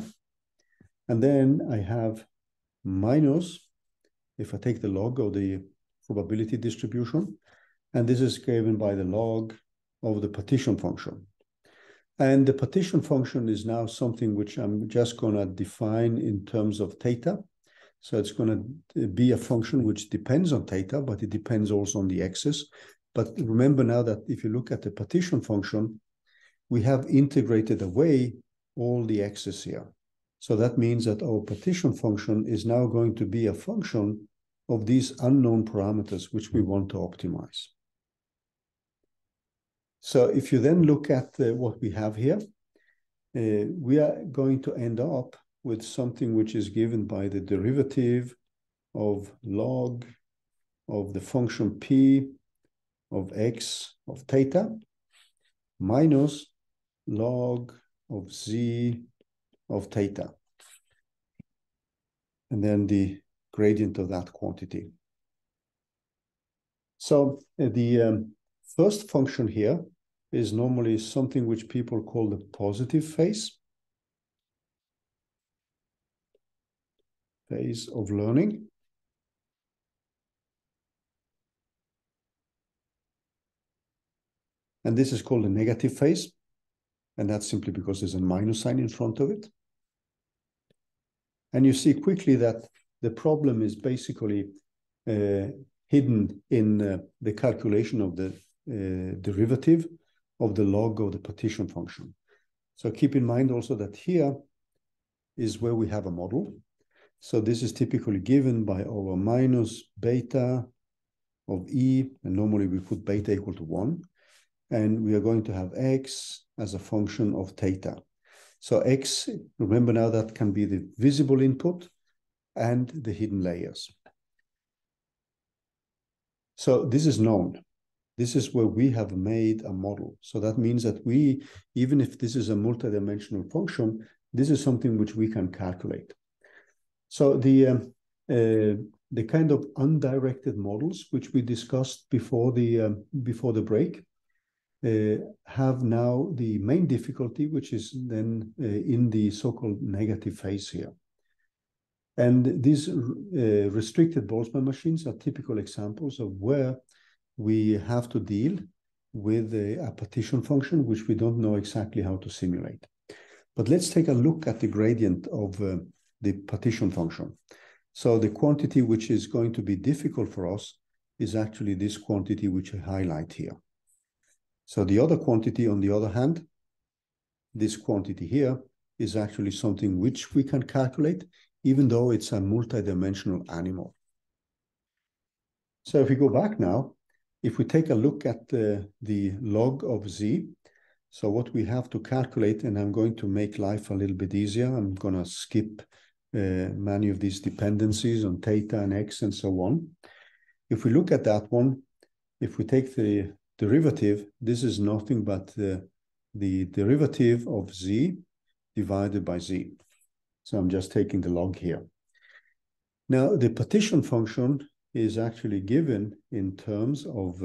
And then I have minus, if I take the log of the probability distribution, and this is given by the log of the partition function. And the partition function is now something which I'm just going to define in terms of theta. So it's going to be a function which depends on theta, but it depends also on the x's. But remember now that if you look at the partition function, we have integrated away all the x's here. So that means that our partition function is now going to be a function of these unknown parameters which we want to optimize. So if you then look at what we have here, we are going to end up with something which is given by the derivative of log of the function p of x of theta minus log of z of theta, and then the gradient of that quantity. So the first function here is normally something which people call the positive phase of learning. And this is called the negative phase. And that's simply because there's a minus sign in front of it. And you see quickly that the problem is basically hidden in the calculation of the derivative of the log of the partition function. So keep in mind also that here is where we have a model. So this is typically given by our minus beta of e, and normally we put beta equal to 1. And we are going to have x as a function of theta. So x, remember now that can be the visible input and the hidden layers. So this is known. This is where we have made a model. So that means that we, even if this is a multidimensional function, this is something which we can calculate. So the kind of undirected models which we discussed before the break have now the main difficulty, which is then in the so-called negative phase here. And these restricted Boltzmann machines are typical examples of where we have to deal with a partition function, which we don't know exactly how to simulate. But let's take a look at the gradient of the partition function. So the quantity which is going to be difficult for us is actually this quantity which I highlight here. So the other quantity, on the other hand, this quantity here is actually something which we can calculate, even though it's a multidimensional animal. So if we go back now, if we take a look at the log of z, so what we have to calculate, and I'm going to make life a little bit easier, I'm going to skip many of these dependencies on theta and x and so on. If we look at that one, if we take the derivative, this is nothing but the derivative of z divided by z. So I'm just taking the log here. Now, the partition function is actually given in terms of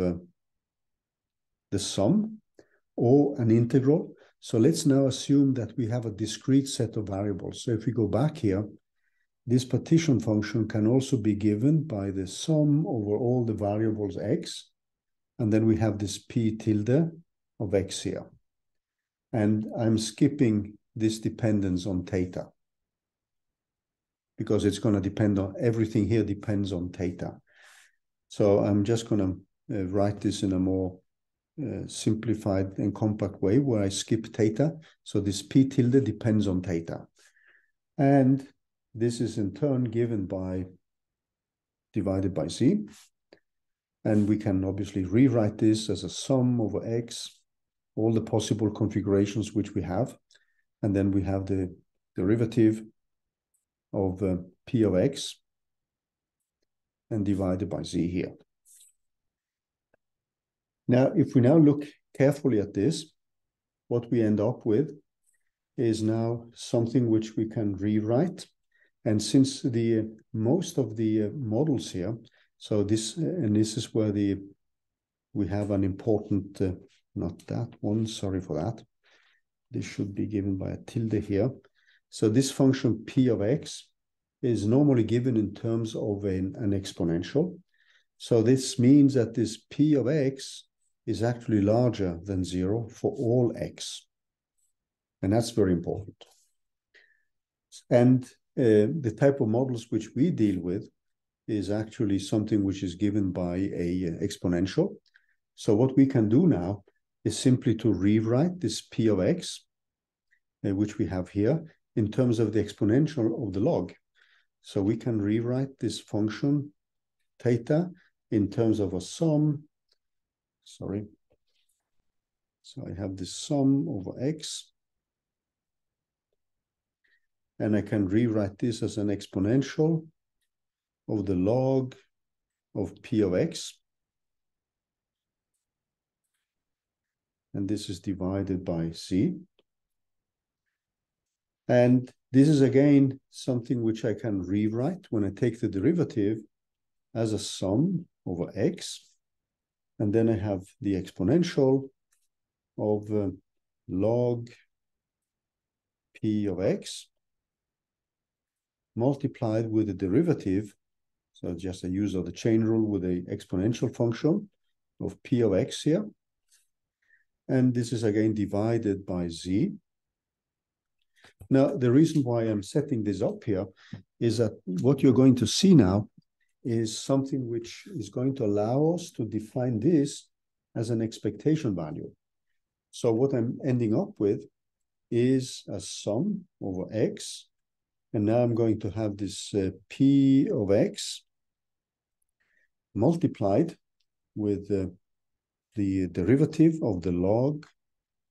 the sum or an integral. So let's now assume that we have a discrete set of variables. So if we go back here, this partition function can also be given by the sum over all the variables x. And then we have this p tilde of x here. And I'm skipping this dependence on theta, because it's going to depend on, everything here depends on theta. So I'm just going to write this in a more simplified and compact way where I skip theta. So this p tilde depends on theta. And this is in turn given by divided by z. And we can obviously rewrite this as a sum over x, all the possible configurations which we have. And then we have the derivative of p of x and divided by z here. Now, if we now look carefully at this, what we end up with is now something which we can rewrite. And since the most of the models here, so this, and this is where we have an important, not that one, sorry for that. This should be given by a tilde here. So this function p of x is normally given in terms of an exponential. So this means that this p of x is actually larger than 0 for all x. And that's very important. And the type of models which we deal with is actually something which is given by a exponential. So what we can do now is simply to rewrite this p of x, which we have here, in terms of the exponential of the log. So we can rewrite this function theta in terms of a sum. Sorry. So I have this sum over x. And I can rewrite this as an exponential of the log of p of x. And this is divided by z. And this is again something which I can rewrite when I take the derivative as a sum over x. And then I have the exponential of log p of x multiplied with the derivative. So just a use of the chain rule with the exponential function of p of x here. And this is again divided by z. Now, the reason why I'm setting this up here is that what you're going to see now is something which is going to allow us to define this as an expectation value. So what I'm ending up with is a sum over x. And now I'm going to have this p of x multiplied with the derivative of the log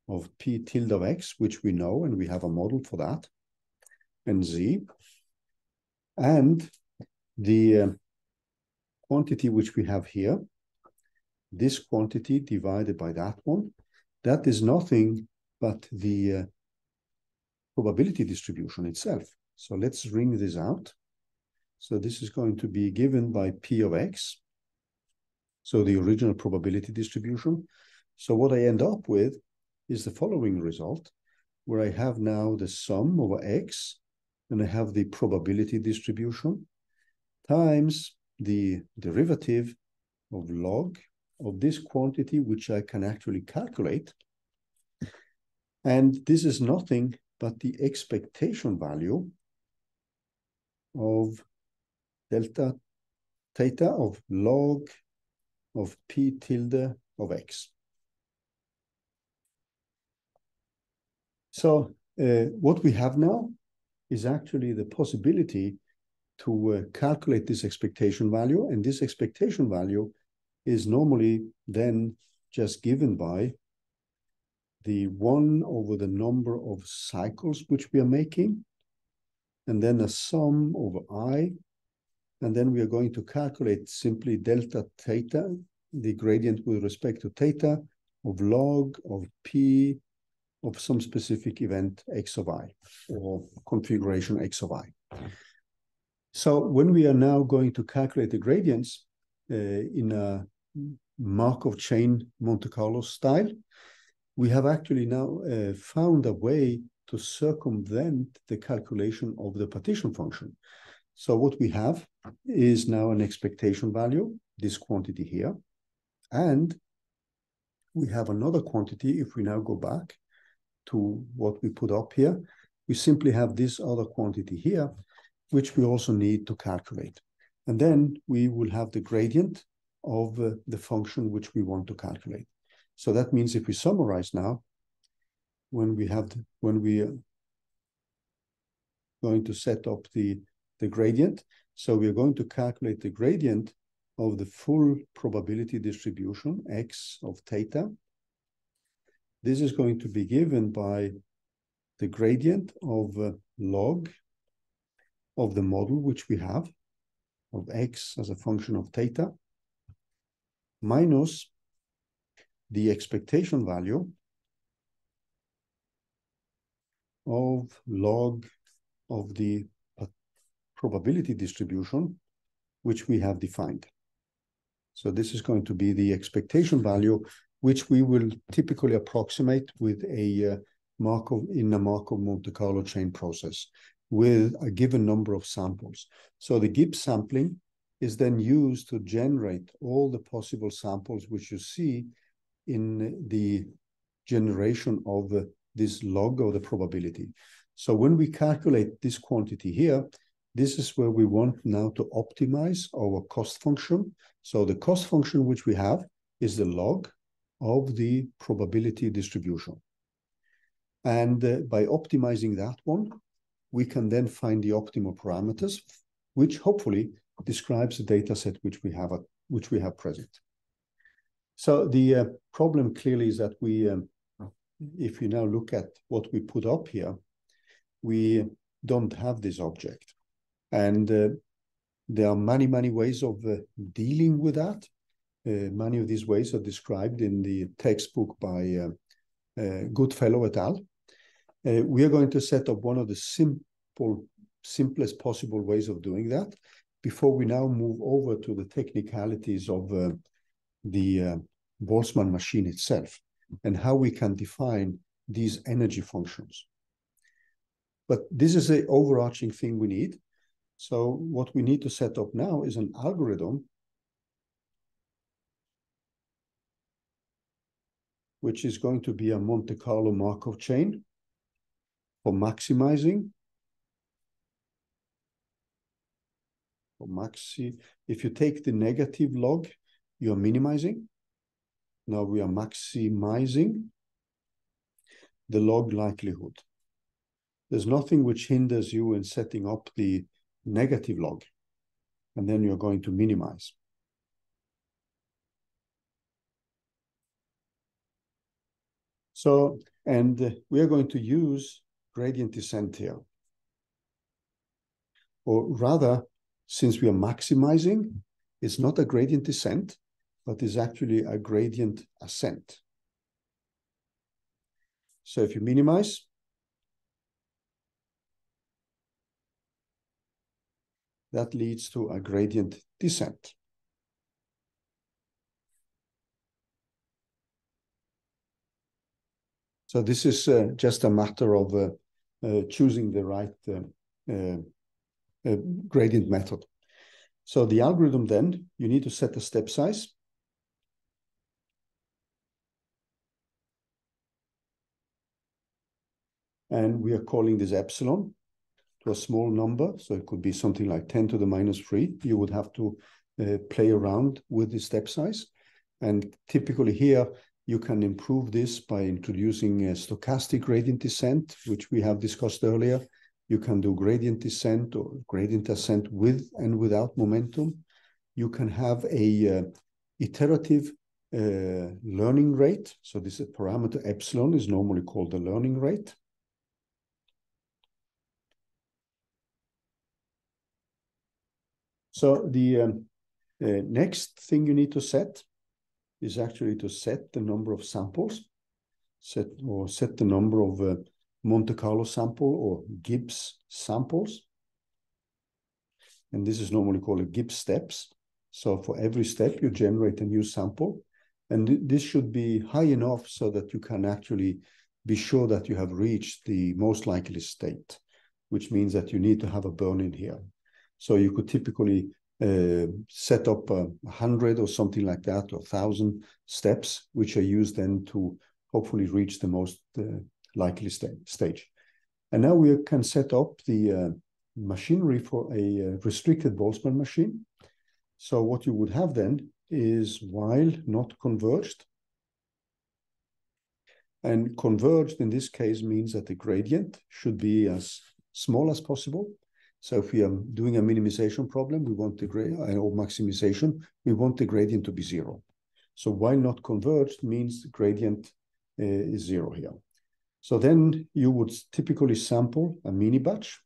of p tilde of x, which we know, and we have a model for that, and z. And the quantity which we have here, this quantity divided by that one, that is nothing but the probability distribution itself. So let's wring this out. So this is going to be given by p of x. So the original probability distribution. So what I end up with is the following result, where I have now the sum over x, and I have the probability distribution times the derivative of log of this quantity, which I can actually calculate. And this is nothing but the expectation value of delta theta of log of p tilde of x. So what we have now is actually the possibility to calculate this expectation value. And this expectation value is normally then just given by the 1 over the number of cycles which we are making, and then a sum over I. And then we are going to calculate simply delta theta, the gradient with respect to theta, of log of p of some specific event x of I, or configuration x of I. So when we are now going to calculate the gradients in a Markov chain Monte Carlo style, we have actually now found a way to circumvent the calculation of the partition function. So what we have is now an expectation value, this quantity here, and we have another quantity. If we now go back to what we put up here, we simply have this other quantity here, which we also need to calculate. And then we will have the gradient of the function which we want to calculate. So that means if we summarize now, when we are going to set up the the gradient. So we are going to calculate the gradient of the full probability distribution, x of theta. This is going to be given by the gradient of log of the model which we have, of x as a function of theta, minus the expectation value of log of the probability distribution which we have defined. So this is going to be the expectation value, which we will typically approximate with a Markov Monte Carlo chain process with a given number of samples. So the Gibbs sampling is then used to generate all the possible samples which you see in the generation of this log of the probability. So when we calculate this quantity here, this is where we want now to optimize our cost function. So the cost function which we have is the log of the probability distribution. And by optimizing that one, we can then find the optimal parameters, which hopefully describes the data set which we have present. So the problem clearly is that we, if you now look at what we put up here, we don't have this object. And there are many, many ways of dealing with that. Many of these ways are described in the textbook by Goodfellow et al. We are going to set up one of the simplest possible ways of doing that before we now move over to the technicalities of the Boltzmann machine itself and how we can define these energy functions. But this is the overarching thing we need. So what we need to set up now is an algorithm which is going to be a Monte Carlo Markov chain for maximizing. If you take the negative log, you're minimizing. Now we are maximizing the log likelihood. There's nothing which hinders you in setting up the negative log, and then you're going to minimize. So, and we are going to use gradient descent here. Or rather, since we are maximizing, it's not a gradient descent, but is actually a gradient ascent. So if you minimize, that leads to a gradient descent. So this is just a matter of choosing the right gradient method. So the algorithm then, you need to set a step size. And we are calling this epsilon to a small number. So it could be something like 10 to the minus 3. You would have to play around with the step size. And typically here, you can improve this by introducing a stochastic gradient descent, which we have discussed earlier. You can do gradient descent or gradient ascent with and without momentum. You can have a iterative learning rate. So this parameter epsilon is normally called the learning rate. So the next thing you need to set is actually to set the number of samples, set the number of Monte Carlo sample or Gibbs samples. And this is normally called Gibbs steps. So for every step, you generate a new sample. And this should be high enough so that you can actually be sure that you have reached the most likely state, which means that you need to have a burn-in here. So you could typically set up 100 or something like that, or 1,000 steps, which are used then to hopefully reach the most likely stage. And now we can set up the machinery for a restricted Boltzmann machine. So what you would have then is while not converged. And converged in this case means that the gradient should be as small as possible. So if we are doing a minimization problem, we want the gradient, or maximization, we want the gradient to be 0. So while not converged means the gradient is 0 here. So then you would typically sample a mini batch.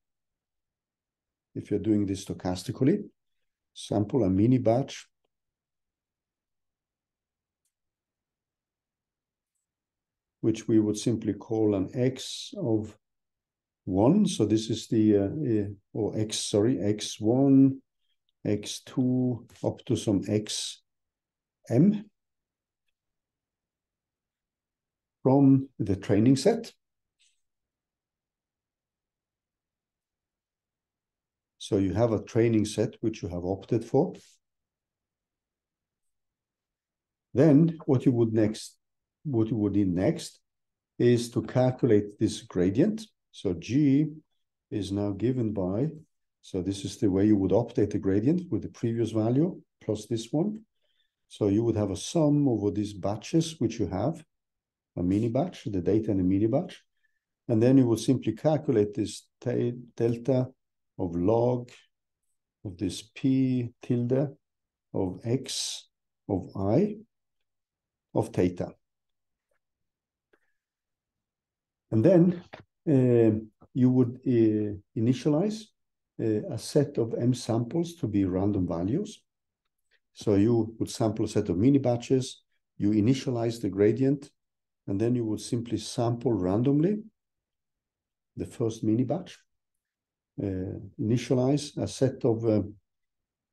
If you're doing this stochastically, sample a mini batch which we would simply call an x of 1. So this is the, or x, sorry, x1, x2, up to some xm from the training set. So you have a training set which you have opted for. Then what you would need next is to calculate this gradient. So G is now given by, so this is the way you would update the gradient with the previous value plus this one. So you would have a sum over these batches which you have, a mini batch, the data in a mini batch. And then you would simply calculate this delta of log of this p tilde of x of I of theta. And then you would initialize a set of m samples to be random values. So you would sample a set of mini batches, you initialize the gradient, and then you would simply sample randomly the first mini batch, initialize a set of,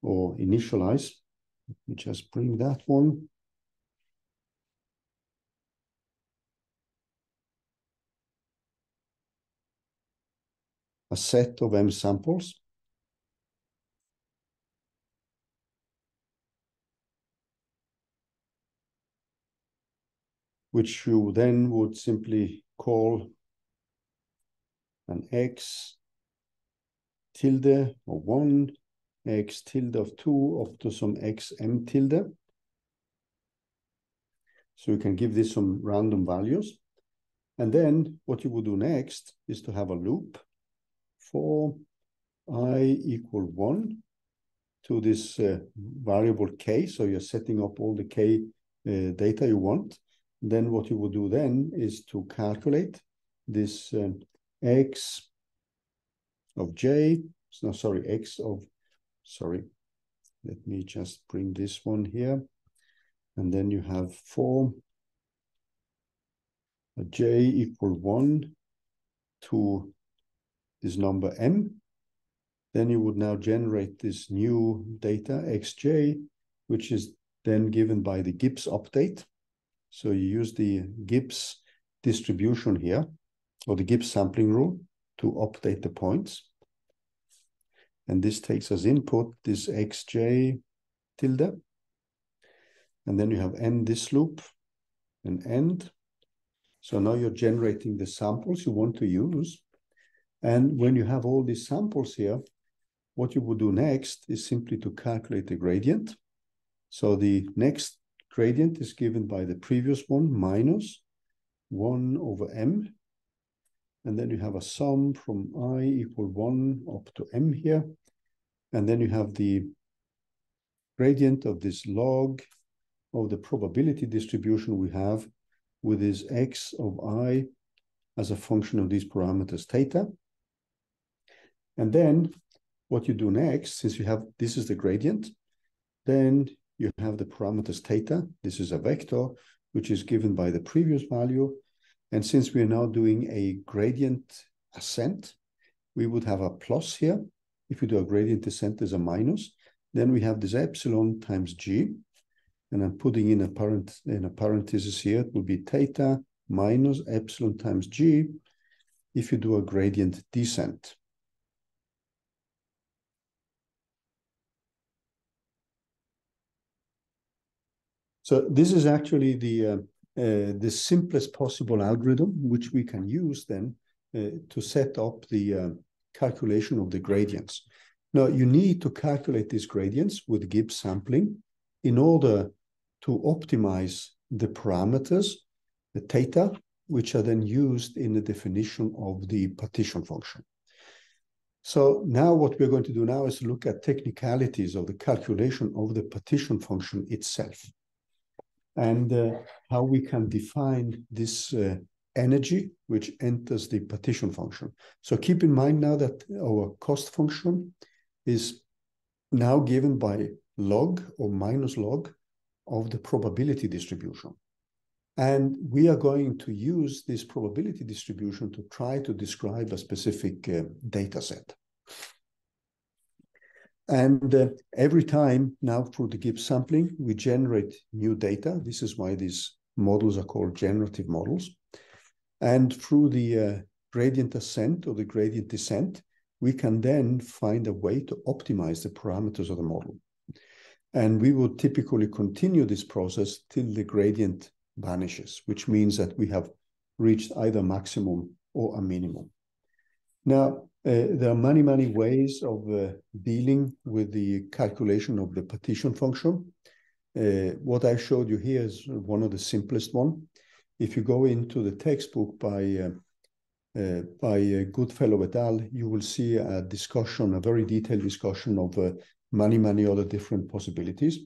or initialize, let me just bring that one. A set of m samples. Which you then would simply call an x tilde of 1, x tilde of 2, up to some xm tilde. So you can give this some random values. And then what you would do next is to have a loop for I equal 1 to this variable k. So you're setting up all the k data you want. Then what you would do then is to calculate this x of j, no, sorry, x of, sorry, let me just bring this one here. And then you have for a j equal 1 to this number m. Then you would now generate this new data xj, which is then given by the Gibbs update. So you use the Gibbs distribution here, or the Gibbs sampling rule, to update the points. And this takes as input this xj tilde. And then you have end this loop and end. So now you're generating the samples you want to use. And when you have all these samples here, what you would do next is simply to calculate the gradient. So the next gradient is given by the previous one minus 1 over m. And then you have a sum from I equal 1 up to m here. And then you have the gradient of this log of the probability distribution we have with this x of I as a function of these parameters theta. And then what you do next, since you have, this is the gradient, then you have the parameters theta. This is a vector, which is given by the previous value. And since we are now doing a gradient ascent, we would have a plus here. If we do a gradient descent, there's a minus. Then we have this epsilon times g. And I'm putting in a parenthesis here. It will be theta minus epsilon times g if you do a gradient descent. So this is actually the simplest possible algorithm which we can use then to set up the calculation of the gradients. Now you need to calculate these gradients with Gibbs sampling in order to optimize the parameters, the theta, which are then used in the definition of the partition function. So now what we're going to do now is look at technicalities of the calculation of the partition function itself, and how we can define this energy which enters the partition function. So keep in mind now that our cost function is now given by log or minus log of the probability distribution. And we are going to use this probability distribution to try to describe a specific data set. And every time now through the Gibbs sampling, we generate new data. This is why these models are called generative models. And through the gradient ascent or the gradient descent, we can then find a way to optimize the parameters of the model. And we will typically continue this process till the gradient vanishes, which means that we have reached either maximum or a minimum. Now, there are many, many ways of dealing with the calculation of the partition function. What I showed you here is one of the simplest one. If you go into the textbook by Goodfellow et al., you will see a discussion, a very detailed discussion of many, many other different possibilities.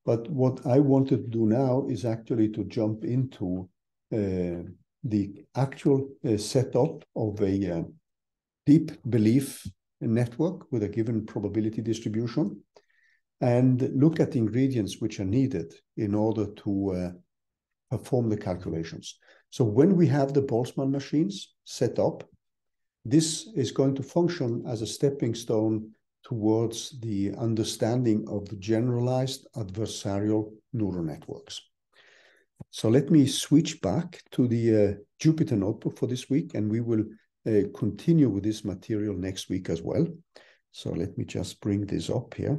But what I wanted to do now is actually to jump into the actual setup of a deep belief network with a given probability distribution and look at the ingredients which are needed in order to perform the calculations. So when we have the Boltzmann machines set up, this is going to function as a stepping stone towards the understanding of the generalized adversarial neural networks. So let me switch back to the Jupyter notebook for this week, and we will continue with this material next week as well. So let me just bring this up here.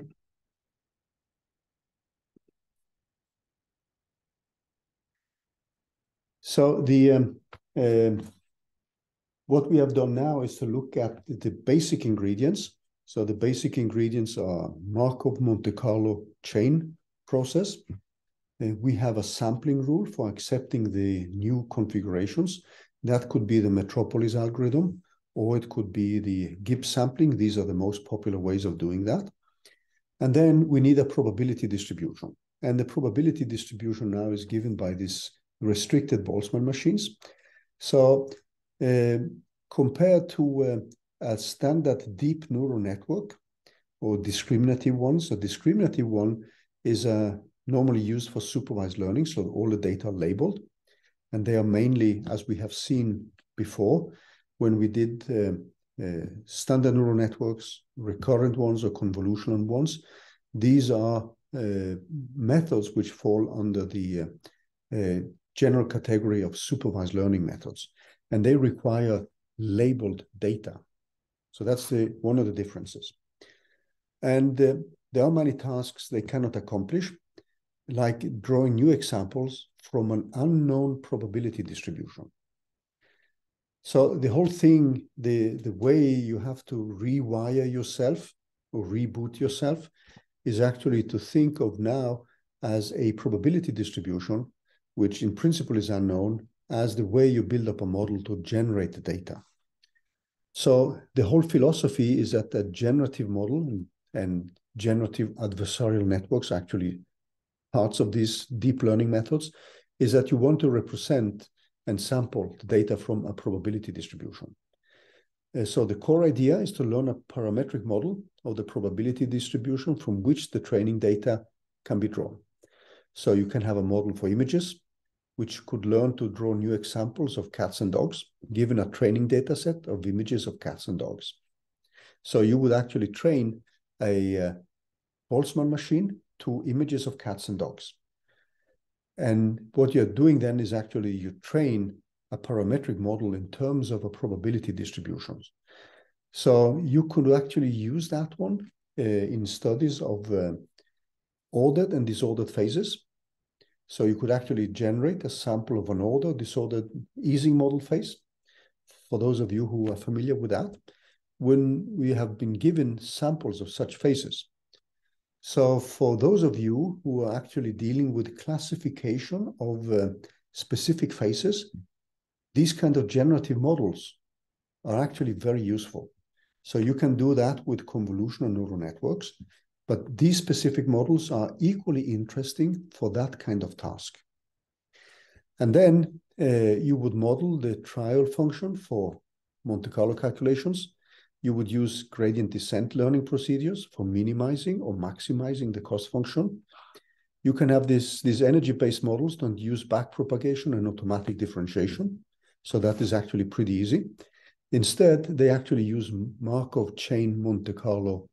So what we have done now is to look at the basic ingredients. So the basic ingredients are Markov-Monte Carlo chain process. We have a sampling rule for accepting the new configurations. That could be the Metropolis algorithm, or it could be the Gibbs sampling. These are the most popular ways of doing that. And then we need a probability distribution. And the probability distribution now is given by these restricted Boltzmann machines. So compared to a standard deep neural network or discriminative ones, a discriminative one is normally used for supervised learning, so all the data are labeled. And they are mainly, as we have seen before, when we did standard neural networks, recurrent ones or convolutional ones, these are methods which fall under the general category of supervised learning methods. And they require labeled data. So that's one of the differences. And there are many tasks they cannot accomplish, like drawing new examples from an unknown probability distribution. So the whole thing, the way you have to rewire yourself or reboot yourself is actually to think of now as a probability distribution, which in principle is unknown, as the way you build up a model to generate the data. So the whole philosophy is that a generative model and generative adversarial networks, actually parts of these deep learning methods, is that you want to represent and sample the data from a probability distribution. So the core idea is to learn a parametric model of the probability distribution from which the training data can be drawn. So you can have a model for images, which could learn to draw new examples of cats and dogs, given a training data set of images of cats and dogs. So you would actually train a Boltzmann machine to images of cats and dogs. And what you're doing then is actually you train a parametric model in terms of a probability distribution. So you could actually use that one in studies of ordered and disordered phases. So you could actually generate a sample of an ordered, disordered Ising model phase. For those of you who are familiar with that, when we have been given samples of such phases. So for those of you who are actually dealing with classification of specific phases, these kind of generative models are actually very useful. So you can do that with convolutional neural networks, but these specific models are equally interesting for that kind of task. And then you would model the trial function for Monte Carlo calculations. You would use gradient descent learning procedures for minimizing or maximizing the cost function. You can have these energy-based models don't use backpropagation and automatic differentiation. So that is actually pretty easy. Instead, they actually use Markov chain Monte Carlo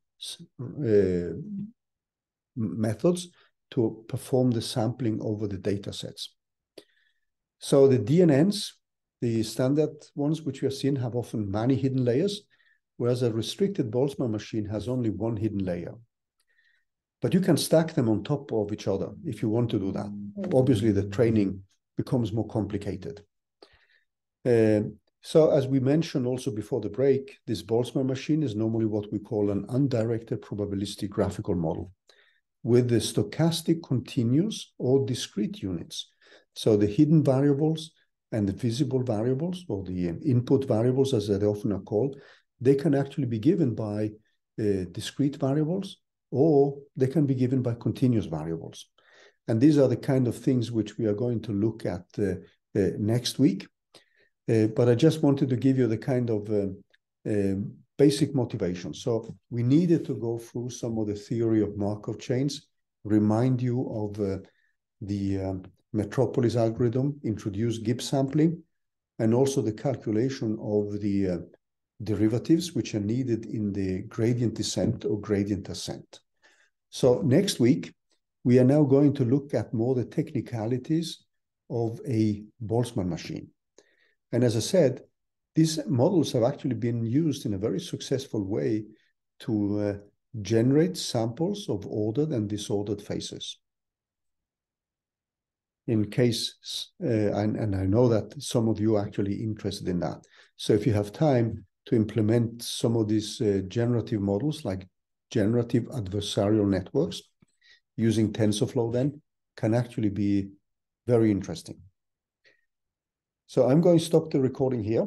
methods to perform the sampling over the data sets. So the DNNs, the standard ones which we have seen, have often many hidden layers, whereas a restricted Boltzmann machine has only one hidden layer. But you can stack them on top of each other if you want to do that. Obviously, the training becomes more complicated. So as we mentioned also before the break, this Boltzmann machine is normally what we call an undirected probabilistic graphical model with the stochastic continuous or discrete units. So the hidden variables and the visible variables, or the input variables as they often are called, they can actually be given by discrete variables, or they can be given by continuous variables. And these are the kind of things which we are going to look at next week. But I just wanted to give you the kind of basic motivation. So we needed to go through some of the theory of Markov chains, remind you of the Metropolis algorithm, introduce Gibbs sampling, and also the calculation of the derivatives which are needed in the gradient descent or gradient ascent. So next week, we are now going to look at more the technicalities of a Boltzmann machine. And as I said, these models have actually been used in a very successful way to generate samples of ordered and disordered phases. In case, and I know that some of you are actually interested in that. So if you have time to implement some of these generative models, like generative adversarial networks, using TensorFlow then, can actually be very interesting. So I'm going to stop the recording here.